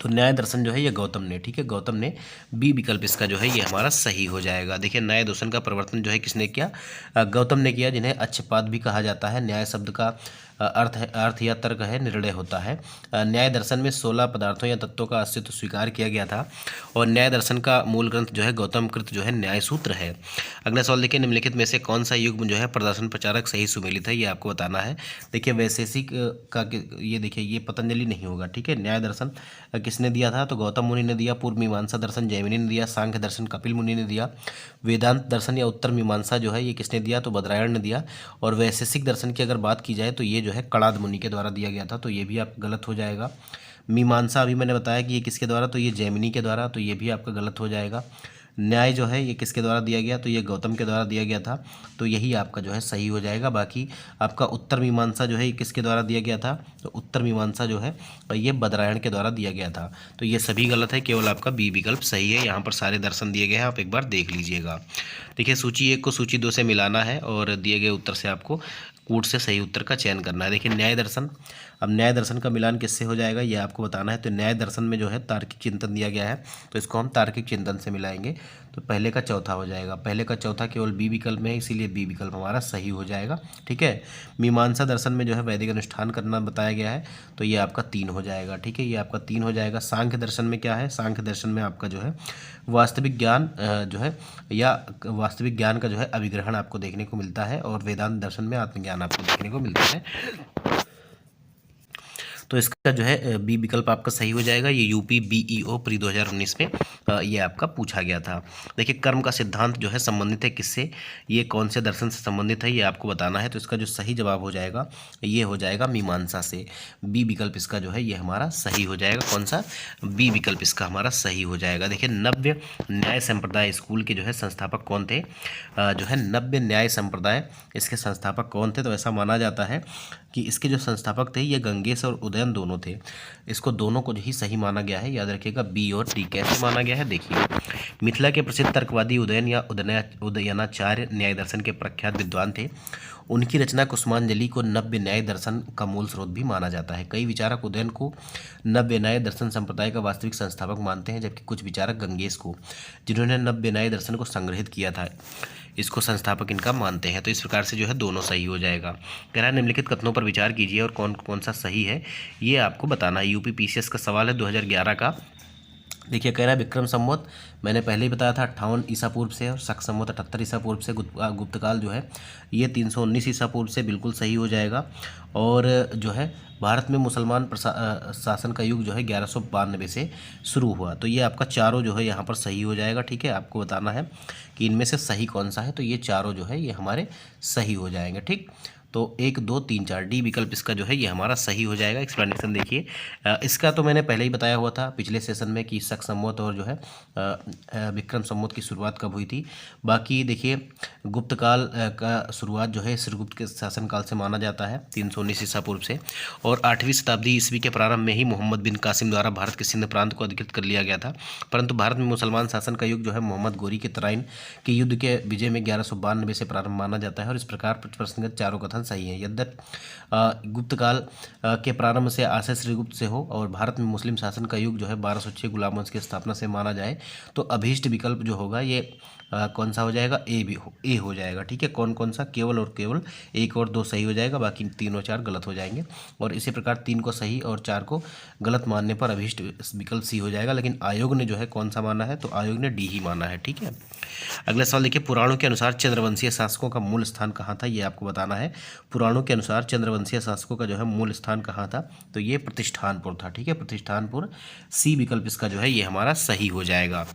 तो न्याय दर्शन जो है ये गौतम ने, ठीक है, गौतम ने, बी विकल्प इसका जो है ये हमारा सही हो जाएगा। देखिए न्याय दर्शन का प्रवर्तन जो है किसने किया? गौतम ने किया, जिन्हें अच्छपाद भी कहा जाता है। न्याय शब्द का अर्थ या तर्क है, निर्णय होता है। न्याय दर्शन में 16 पदार्थों या तत्वों का अस्तित्व स्वीकार किया गया था और न्याय दर्शन का मूल ग्रंथ जो है गौतम कृत जो है न्याय सूत्र है। अगला सवाल देखिए, निम्नलिखित में से कौन सा युग्म जो है प्रदर्शन प्रचारक सही सुमेलित है ये आपको बताना है। देखिए वैशेषिक का ये देखिए ये पतंजलि नहीं होगा, ठीक है। न्याय दर्शन किसने दिया था? तो गौतम मुनि ने दिया। पूर्व मीमांसा दर्शन जैमिनी ने दिया। सांख्य दर्शन कपिल मुनि ने दिया। वेदांत दर्शन या उत्तर मीमांसा जो है ये किसने दिया? तो बदरायण ने दिया। और वैशेषिक दर्शन की अगर बात की जाए तो ये जो है कणाद मुनि के द्वारा दिया गया था, तो ये भी आपका गलत हो जाएगा। मीमांसा अभी मैंने बताया कि ये किसके द्वारा, तो ये जैमिनी के द्वारा, तो ये भी आपका गलत हो जाएगा। न्याय जो है ये किसके द्वारा दिया गया? तो ये गौतम के द्वारा दिया गया था, तो यही आपका जो है सही हो जाएगा। बाकी आपका उत्तर मीमांसा जो है ये किसके द्वारा दिया गया था? तो उत्तर मीमांसा जो है ये बदरायण के द्वारा दिया गया था, तो ये सभी गलत है, केवल आपका बी विकल्प सही है। यहाँ पर सारे दर्शन दिए गए हैं, आप एक बार देख लीजिएगा। देखिए सूची 1 को सूची 2 से मिलाना है और दिए गए उत्तर से आपको कूट से सही उत्तर का चयन करना है। देखिए न्याय दर्शन, अब न्याय दर्शन का मिलान किससे हो जाएगा ये आपको बताना है। तो न्याय दर्शन में जो है तार्किक चिंतन दिया गया है, तो इसको हम तार्किक चिंतन से मिलाएंगे, तो पहले का चौथा हो जाएगा। पहले का चौथा केवल बी विकल्प में है, इसीलिए बी विकल्प हमारा सही हो जाएगा, ठीक है। मीमांसा दर्शन में जो है वैदिक अनुष्ठान करना बताया गया है, तो ये आपका 3 हो जाएगा, ठीक है, ये आपका 3 हो जाएगा। सांख्य दर्शन में क्या है? सांख्य दर्शन में आपका जो है वास्तविक ज्ञान जो है या वास्तविक ज्ञान का जो है अभिग्रहण आपको देखने को मिलता है और वेदांत दर्शन में आत्मज्ञान आपको देखने को मिलता है, तो इसका जो है बी विकल्प आपका सही हो जाएगा। ये यूपी बीईओ प्री 2019 में ये आपका पूछा गया था। देखिए कर्म का सिद्धांत जो है संबंधित है किससे? ये कौन से दर्शन से संबंधित है ये आपको बताना है, तो इसका जो सही जवाब हो जाएगा ये हो जाएगा मीमांसा से। बी विकल्प इसका जो है ये हमारा सही हो जाएगा। कौन सा? बी विकल्प इसका हमारा सही हो जाएगा। देखिए नव्य न्याय संप्रदाय स्कूल के जो है संस्थापक कौन थे? जो है नव्य न्याय संप्रदाय, इसके संस्थापक कौन थे? तो ऐसा माना जाता है कि इसके जो संस्थापक थे ये गंगेश और उदयन दोनों थे। इसको दोनों को ही सही माना गया है, याद रखिएगा बी और डी। कैसे माना गया है देखिए, मिथिला के प्रसिद्ध तर्कवादी उदयन या उदयनाचार्य न्याय दर्शन के प्रख्यात विद्वान थे। उनकी रचना कुसुमांजलि को नव्य न्याय दर्शन का मूल स्रोत भी माना जाता है। कई विचारक उदयन को नव्य न्याय दर्शन संप्रदाय का वास्तविक संस्थापक मानते हैं, जबकि कुछ विचारक गंगेश को, जिन्होंने नव्य न्याय दर्शन को संग्रहित किया था, इसको संस्थापक इनका मानते हैं। तो इस प्रकार से जो है दोनों सही हो जाएगा। कह रहा है निम्नलिखित कथनों पर विचार कीजिए और कौन कौन सा सही है ये आपको बताना है। यूपी पीसीएस का सवाल है 2011 का, देखिए कह रहा है विक्रम संवत, मैंने पहले ही बताया था 58 ईसा पूर्व से, और शक संवत 78 ईसा पूर्व से। गुप्तकाल जो है ये 319 ईसा पूर्व से बिल्कुल सही हो जाएगा। और जो है भारत में मुसलमान शासन का युग जो है 1192 से शुरू हुआ। तो ये आपका चारों जो है यहाँ पर सही हो जाएगा। ठीक है, आपको बताना है कि इनमें से सही कौन सा है, तो ये चारों जो है ये हमारे सही हो जाएंगे। ठीक, तो 1 2 3 4 डी विकल्प इसका जो है ये हमारा सही हो जाएगा। एक्सप्लेनेशन देखिए, इसका तो मैंने पहले ही बताया हुआ था पिछले सेशन में कि शक संवत और जो है विक्रम संवत की शुरुआत कब हुई थी। बाकी देखिए गुप्त काल का शुरुआत जो है श्रीगुप्त के शासनकाल से माना जाता है 319 ईसा पूर्व से, और 8वीं शताब्दी ईस्वी के प्रारंभ में ही मोहम्मद बिन कासिम द्वारा भारत के सिंध प्रांत को अधिकृत कर लिया गया था। परंतु भारत में मुसलमान शासन का युग जो है मोहम्मद गोरी के तराइन के युद्ध के विजय में 1192 से प्रारंभ माना जाता है। और इस प्रकार प्रश्नगत चारों कथन सही है। यद्यपि गुप्त काल के प्रारंभ से आशय श्रीगुप्त से हो और भारत में मुस्लिम शासन का युग जो है 1206 गुलाम वंश की स्थापना से माना जाए, तो अभीष्ट विकल्प जो होगा ये कौन सा हो जाएगा, ए हो जाएगा। ठीक है, कौन कौन सा, केवल और केवल 1 और 2 सही हो जाएगा, बाकी 3 और 4 गलत हो जाएंगे। और इसी प्रकार 3 को सही और 4 को गलत मानने पर अभीष्ट विकल्प सी हो जाएगा। लेकिन आयोग ने जो है कौन सा माना है, तो आयोग ने डी ही माना है। ठीक है, अगला सवाल देखिए, पुराणों के अनुसार चंद्रवंशीय शासकों का मूल स्थान कहाँ था, ये आपको बताना है। पुराणों के अनुसार चंद्रवंशीय शासकों का जो है मूल स्थान कहाँ था, तो ये प्रतिष्ठानपुर था। ठीक है, प्रतिष्ठानपुर, सी विकल्प इसका जो है ये हमारा सही हो जाएगा।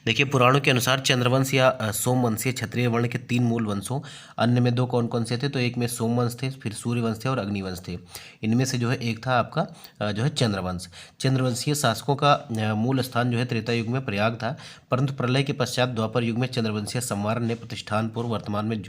देखिए पुराणों के अनुसार चंद्रवंश या सोमवंशीय क्षत्रिय वर्ण के 3 मूल वंशों, अन्य में 2 कौन कौन से थे, तो एक में सोमवंश थे, फिर सूर्यवंश थे और अग्निवंश थे। इनमें से जो है एक था आपका जो है चंद्रवंश। चंद्रवंशीय शासकों का मूल स्थान जो है त्रेता युग में प्रयाग था, परंतु प्रलय के पश्चात द्वापर युग में चंद्रवंशीय सम्राट ने प्रतिष्ठानपुर, वर्तमान में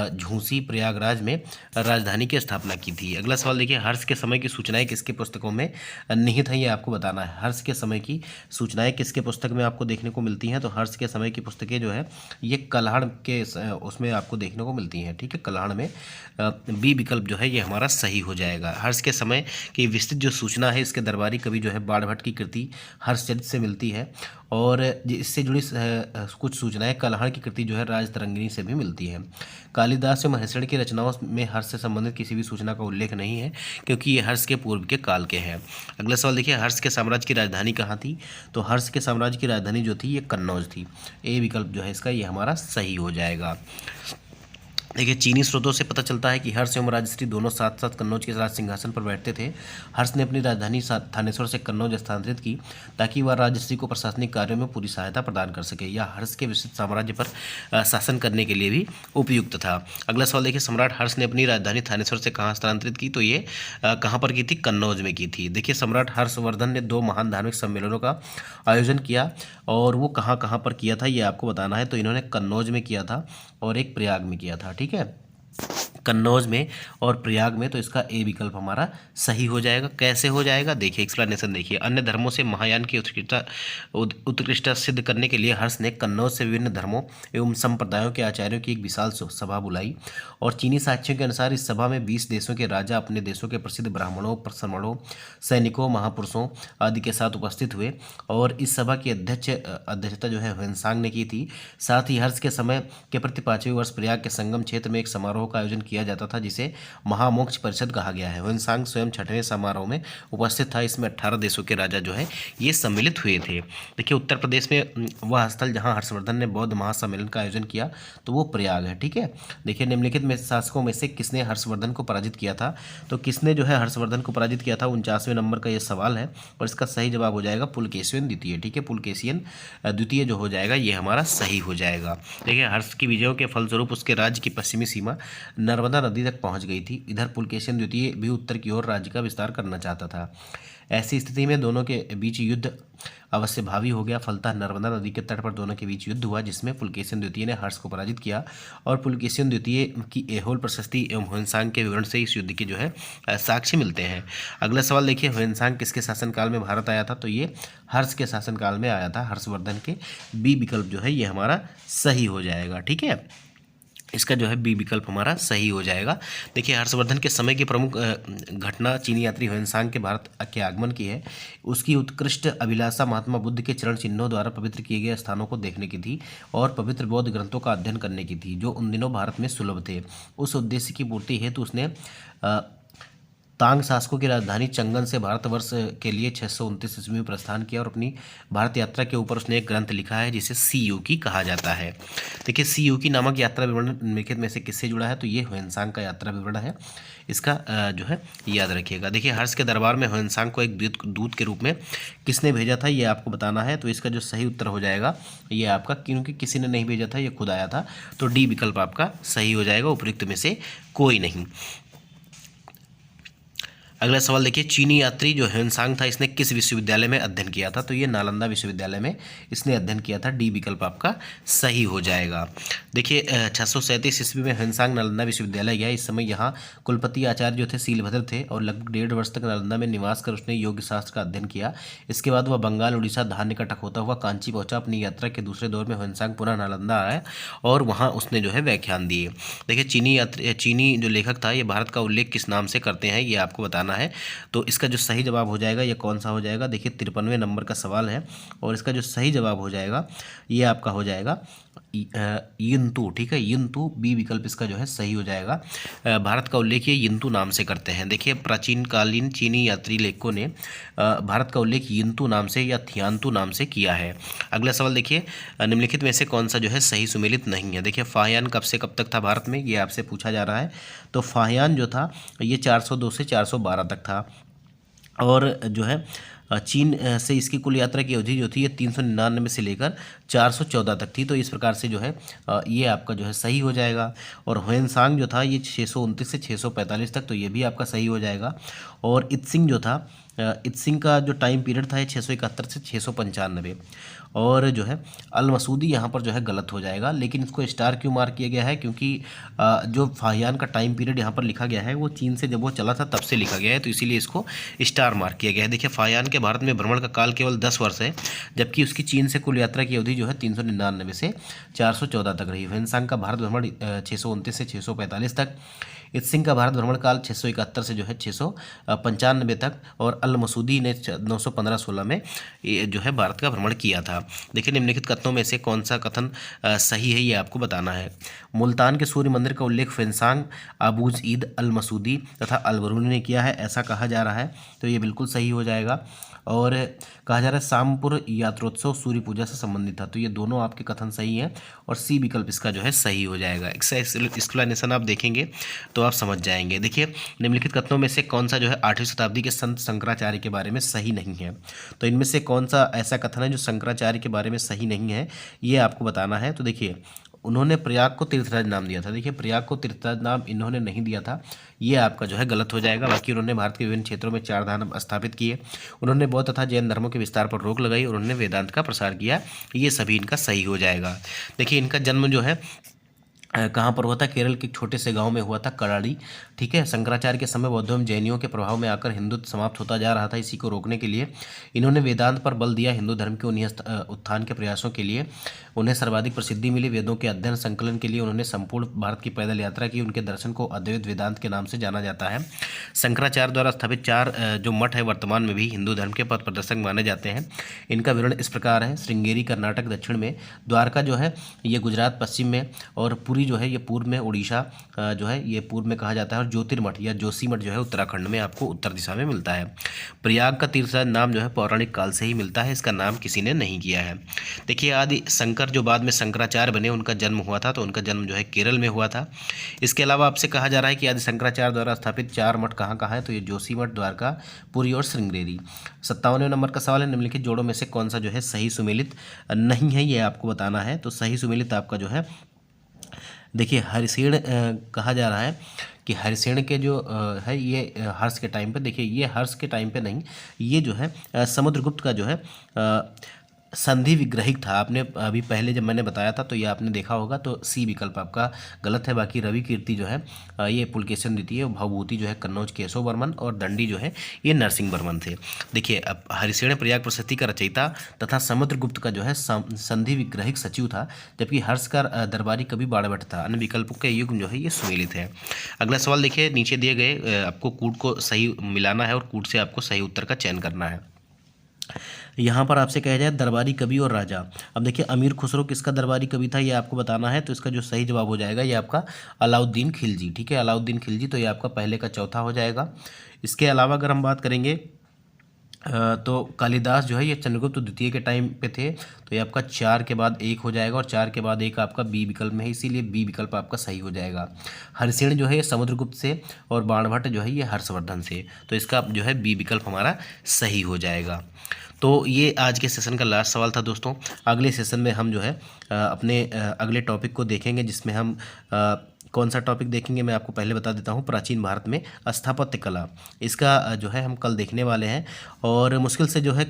झूसी, प्रयागराज में राजधानी की स्थापना की थी। अगला सवाल देखिए, हर्ष के समय की सूचनाएं किसके पुस्तकों में निहित हैं, ये आपको बताना है। हर्ष के समय की सूचनाएं किसके पुस्तक में आपको देखने को मिलती हैं, तो हर्ष के समय की पुस्तकें जो है ये कल्हाड़ के उसमें आपको देखने को मिलती हैं। ठीक है, कल्हाड़ में बी विकल्प जो है ये हमारा सही हो जाएगा। हर्ष के समय की विस्तृत जो सूचना है इसके दरबारी कवि जो है बाणभट्ट की कृति हर्षचरित से मिलती है, और इससे जुड़ी कुछ सूचनाएं कल्हाड़ की कृति जो है राजतरंगिणी से भी मिलती है। कालिदास एवं महेश्वरी की रचनाओं में हर्ष से संबंधित किसी भी सूचना का उल्लेख नहीं है, क्योंकि ये हर्ष के पूर्व के काल के हैं। अगला सवाल देखिए, हर्ष के साम्राज्य की राजधानी कहाँ थी, तो हर्ष के साम्राज्य की राजधानी जो थी ये कन्नौज थी। ए विकल्प जो है इसका ये हमारा सही हो जाएगा। देखिए चीनी स्रोतों से पता चलता है कि हर्ष एवं राजश्री दोनों साथ साथ कन्नौज के राज सिंहासन पर बैठते थे। हर्ष ने अपनी राजधानी थानेश्वर से कन्नौज स्थानांतरित की ताकि वह राजश्री को प्रशासनिक कार्यों में पूरी सहायता प्रदान कर सके। यह हर्ष के विस्तृत साम्राज्य पर शासन करने के लिए भी उपयुक्त था। अगला सवाल देखिए, सम्राट हर्ष ने अपनी राजधानी थानेश्वर से कहाँ स्थानांतरित की, तो ये कहाँ पर की थी, कन्नौज में की थी। देखिए सम्राट हर्षवर्धन ने 2 महान धार्मिक सम्मेलनों का आयोजन किया, और वो कहाँ कहाँ पर किया था ये आपको बताना है। तो इन्होंने कन्नौज में किया था और एक प्रयाग में किया था। ठीक है, कन्नौज में और प्रयाग में, तो इसका ए विकल्प हमारा सही हो जाएगा। कैसे हो जाएगा, देखिए एक्सप्लेनेशन देखिए। अन्य धर्मों से महायान की उत्कृष्टता सिद्ध करने के लिए हर्ष ने कन्नौज से विभिन्न धर्मों एवं संप्रदायों के आचार्यों की एक विशाल सभा बुलाई, और चीनी साक्ष्यों के अनुसार इस सभा में 20 देशों के राजा अपने देशों के प्रसिद्ध ब्राह्मणों, ब्राह्मणों, सैनिकों, महापुरुषों आदि के साथ उपस्थित हुए, और इस सभा की अध्यक्षता जो है ह्वेनसांग ने की थी। साथ ही हर्ष के समय के प्रति 5वें वर्ष प्रयाग के संगम क्षेत्र में एक समारोह का आयोजन किया जाता था जिसे महामोक्ष परिषद कहा गया है। ह्वेनसांग स्वयं 6वें समारोह में उपस्थित था। इसमें 18 देशों के राजा जो है ये सम्मिलित हुए थे। देखिए उत्तर प्रदेश में वह स्थल जहां हर्षवर्धन ने बौद्ध महासम्मेलन का आयोजन किया तो वो प्रयाग है। ठीक है, देखिए निम्नलिखित में शासकों में से किसने हर्षवर्धन को पराजित किया था, तो किसने जो है हर्षवर्धन को पराजित किया था, 49वें नंबर का ये सवाल है, और इसका सही जवाब हो जाएगा पुलकेशियन द्वितीय। ठीक है, पुलकेशियन द्वितीय जो हो जाएगा ये हमारा सही हो जाएगा। देखिए हर्ष की विजयों के फलस्वरूप उसके राज्य की पश्चिमी सीमा नर्मदा नदी तक पहुंच गई थी। इधर पुलकेशिन द्वितीय भी उत्तर की ओर राज्य का विस्तार करना चाहता था। ऐसी स्थिति में दोनों के बीच युद्ध अवश्य भावी हो गया। फलतः नर्मदा नदी के तट पर दोनों के बीच युद्ध हुआ जिसमें पुलकेशिन द्वितीय ने हर्ष को पराजित किया, और पुलकेशिन द्वितीय की ऐहोल प्रशस्ति एवं ह्वेनसांग के विवरण से इस युद्ध की जो है साक्ष्य मिलते हैं। अगला सवाल देखिए, ह्वेनसांग किसके शासनकाल में भारत आया था, तो ये हर्ष के शासनकाल में आया था। हर्षवर्धन के बी विकल्प जो है ये हमारा सही हो जाएगा। ठीक है, इसका जो है बी विकल्प हमारा सही हो जाएगा। देखिए हर्षवर्धन के समय की प्रमुख घटना चीनी यात्री ह्वेनसांग के भारत के आगमन की है। उसकी उत्कृष्ट अभिलाषा महात्मा बुद्ध के चरण चिन्हों द्वारा पवित्र किए गए स्थानों को देखने की थी और पवित्र बौद्ध ग्रंथों का अध्ययन करने की थी जो उन दिनों भारत में सुलभ थे। उस उद्देश्य की पूर्ति हेतु उसने तांग शासकों की राजधानी चंगन से भारतवर्ष के लिए 629 ईस्वी में प्रस्थान किया और अपनी भारत यात्रा के ऊपर उसने एक ग्रंथ लिखा है जिसे सीयूकी कहा जाता है। देखिए सीयूकी नामक यात्रा विवरण निम्नलिखित में से किससे जुड़ा है, तो ये ह्वेनसांग का यात्रा विवरण है। इसका जो है याद रखिएगा। देखिए हर्ष के दरबार में ह्वेनसांग को एक दूत के रूप में किसने भेजा था, ये आपको बताना है। तो इसका जो सही उत्तर हो जाएगा ये आपका, क्योंकि किसी ने नहीं भेजा था, ये खुद आया था, तो डी विकल्प आपका सही हो जाएगा, उपयुक्त में से कोई नहीं। अगला सवाल देखिए, चीनी यात्री जो ह्वेनसांग था इसने किस विश्वविद्यालय में अध्ययन किया था, तो ये नालंदा विश्वविद्यालय में इसने अध्ययन किया था। डी विकल्प आपका सही हो जाएगा। देखिए 637 ईस्वी में ह्वेनसांग नालंदा विश्वविद्यालय गया। इस समय यहाँ कुलपति आचार्य जो थे सीलभद्र थे और लगभग 1.5 वर्ष तक नालंदा में निवास कर उसने योग शास्त्र का अध्ययन किया। इसके बाद वह बंगाल, उड़ीसा, धान्य कटक होता हुआ कांची पहुंचा। अपनी यात्रा के दूसरे दौर में ह्वेनसांग पुनः नालंदा आया और वहाँ उसने जो है व्याख्यान दिए। देखिए चीनी जो लेखक था ये भारत का उल्लेख किस नाम से करते हैं, ये आपको बताना है। तो इसका जो सही जवाब हो जाएगा ये कौन सा हो जाएगा, देखिए 53वें नंबर का सवाल है और इसका जो सही जवाब हो जाएगा ये आपका हो जाएगा यिंतु। ठीक है, यिंतु बी विकल्प इसका जो है सही हो जाएगा। भारत का उल्लेख ये यिंतु नाम से करते हैं। देखिए प्राचीन कालीन चीनी यात्री लेखकों ने भारत का उल्लेख यिंतु नाम से या थियांतु नाम से किया है। अगला सवाल देखिए, निम्नलिखित में से कौन सा जो है सही सुमेलित नहीं है। देखिए फाहियान कब से कब तक था भारत में, ये आपसे पूछा जा रहा है। तो फाहियान जो था ये 402 से 412 तक था और जो है चीन से इसकी कुल यात्रा की अवधि जो थी ये 399 से लेकर 414 तक थी। तो इस प्रकार से जो है ये आपका जो है सही हो जाएगा। और ह्वेनसांग जो था ये 629 से 645 तक, तो ये भी आपका सही हो जाएगा। और इत्सिंग जो था, इत्सिंग का जो टाइम पीरियड था ये 671 से 695। और जो है अल मसूदी यहाँ पर जो है गलत हो जाएगा, लेकिन इसको स्टार क्यों मार्क किया गया है, क्योंकि जो फाहियान का टाइम पीरियड यहाँ पर लिखा गया है वो चीन से जब वो चला था तब से लिखा गया है, तो इसीलिए इसको स्टार मार्क किया गया है। देखिए फाहियान के भारत में भ्रमण का काल केवल 10 वर्ष है, जबकि उसकी चीन से कुल यात्रा की अवधि जो है 399 से 414 तक रही। ह्वेनसांग का भारत भ्रमण 629 से 645 तक, इत्सिंग का भारत भ्रमण काल 671 से जो है 695 तक, और अल मसूदी ने 915-16 में ये जो है भारत का भ्रमण किया था। देखिए निम्नलिखित कथनों में से कौन सा कथन सही है ये आपको बताना है। मुल्तान के सूर्य मंदिर का उल्लेख ह्वेनसांग, आबूज ईद, अल मसूदी तथा अल बरूनी ने किया है, ऐसा कहा जा रहा है, तो ये बिल्कुल सही हो जाएगा। और कहा जा रहा है शामपुर यात्रोत्सव सूर्य पूजा से संबंधित था, तो ये दोनों आपके कथन सही हैं और सी विकल्प इसका जो है सही हो जाएगा। एक्सप्लेनेशन आप देखेंगे तो आप समझ जाएंगे। देखिए निम्नलिखित कथनों में से कौन सा जो है 8वीं शताब्दी के संत शंकराचार्य के बारे में सही नहीं है, तो इनमें से कौन सा ऐसा कथन है जो शंकराचार्य के बारे में सही नहीं है, ये आपको बताना है। तो देखिए उन्होंने प्रयाग को तीर्थराज नाम दिया था। देखिए प्रयाग को तीर्थराज नाम इन्होंने नहीं दिया था, ये आपका जो है गलत हो जाएगा। बाकी उन्होंने भारत के विभिन्न क्षेत्रों में 4 धाम स्थापित किए, उन्होंने बौद्ध तथा जैन धर्मों के विस्तार पर रोक लगाई और उन्होंने वेदांत का प्रसार किया, ये सभी इनका सही हो जाएगा। देखिए इनका जन्म जो है कहाँ पर हुआ था, केरल के एक छोटे से गांव में हुआ था, कराड़ी। ठीक है, शंकराचार्य के समय बौद्धों एवं जैनियों के प्रभाव में आकर हिंदुत्व समाप्त होता जा रहा था। इसी को रोकने के लिए इन्होंने वेदांत पर बल दिया। हिंदू धर्म के उन्हीं उत्थान के प्रयासों के लिए उन्हें सर्वाधिक प्रसिद्धि मिली। वेदों के अध्ययन संकलन के लिए उन्होंने संपूर्ण भारत की पैदल यात्रा की। उनके दर्शन को अद्वैत वेदांत के नाम से जाना जाता है। शंकराचार्य द्वारा स्थापित 4 जो मठ है वर्तमान में भी हिंदू धर्म के पथ प्रदर्शक माने जाते हैं। इनका विवरण इस प्रकार है। श्रृंगेरी कर्नाटक दक्षिण में, द्वारका जो है ये गुजरात पश्चिम में, और पुरी जो है ये पूर्व में, उड़ीसा जो है ये पूर्व में कहा जाता है, और ज्योतिर्मठ या जोशीमठ जो है उत्तराखंड में आपको उत्तर दिशा में मिलता है। प्रयाग का तीर्थराज नाम जो है पौराणिक काल से ही मिलता है, इसका नाम किसी ने नहीं किया है। देखिए आदि शंकर जो बाद में शंकराचार्य बने उनका जन्म हुआ था, तो उनका जन्म जो है केरल में हुआ था। इसके अलावा आपसे कहा जा रहा है कि आदि शंकराचार्य द्वारा स्थापित 4 मठ कहाँ कहाँ है, तो ये जोशीमठ, द्वारका, पुरी और श्रृंगेरी। 57वें नंबर का सवाल है, निम्नलिखित जोड़ों में से कौन सा जो है सही सुमेलित नहीं है, ये आपको बताना है। तो सही सुमेलित आपका जो है देखिए हरिसेन कहा जा रहा है कि हरिसेन के जो है ये हर्ष के टाइम पे, देखिए ये हर्ष के टाइम पे नहीं, ये जो है समुद्रगुप्त का जो है संधि विग्रहिक था। आपने अभी पहले जब मैंने बताया था तो ये आपने देखा होगा, तो सी विकल्प आपका गलत है। बाकी रवि कीर्ति जो है ये पुलकेशन द्वितीय है, भवभूति जो है कन्नौज केशव वर्मन, और दंडी जो है ये नरसिंह वर्मन थे। देखिए अब हरिसेन प्रयाग प्रशस्ति का रचयिता तथा समुद्रगुप्त का जो है संधि विग्रहिक सचिव था, जबकि हर्ष का दरबारी कवि बाणभट्ट था। अन्य विकल्पों के युग्म जो है ये सुमेलित है। अगला सवाल देखिए, नीचे दिए गए आपको कूट को सही मिलाना है और कूट से आपको सही उत्तर का चयन करना है। यहाँ पर आपसे कहा जाए दरबारी कवि और राजा। अब देखिए अमीर खुसरो किसका दरबारी कवि था ये आपको बताना है, तो इसका जो सही जवाब हो जाएगा ये आपका अलाउद्दीन खिलजी। ठीक है, अलाउद्दीन खिलजी, तो ये आपका पहले का चौथा हो जाएगा। इसके अलावा अगर हम बात करेंगे तो कालिदास जो है ये चंद्रगुप्त द्वितीय के टाइम पे थे, तो ये आपका 4 के बाद 1 हो जाएगा और 4 के बाद 1 आपका बी विकल्प में है, इसीलिए बी विकल्प आपका सही हो जाएगा। हरिसेन जो है ये समुद्रगुप्त से और बाणभट्ट जो है ये हर्षवर्धन से, तो इसका जो है बी विकल्प हमारा सही हो जाएगा। तो ये आज के सेशन का लास्ट सवाल था दोस्तों। अगले सेशन में हम जो है अपने अगले टॉपिक को देखेंगे, जिसमें हम कौन सा टॉपिक देखेंगे मैं आपको पहले बता देता हूँ। प्राचीन भारत में स्थापत्य कला, इसका जो है हम कल देखने वाले हैं, और मुश्किल से जो है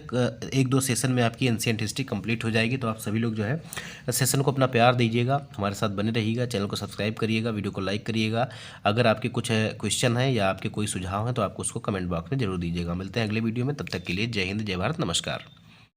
1-2 सेशन में आपकी एंशिएंट हिस्ट्री कंप्लीट हो जाएगी। तो आप सभी लोग जो है सेशन को अपना प्यार दीजिएगा, हमारे साथ बने रहिएगा, चैनल को सब्सक्राइब करिएगा, वीडियो को लाइक करिएगा। अगर आपके कुछ क्वेश्चन है या आपके कोई सुझाव हैं तो आपको उसको कमेंट बॉक्स में जरूर दीजिएगा। मिलते हैं अगले वीडियो में, तब तक के लिए जय हिंद, जय भारत, नमस्कार।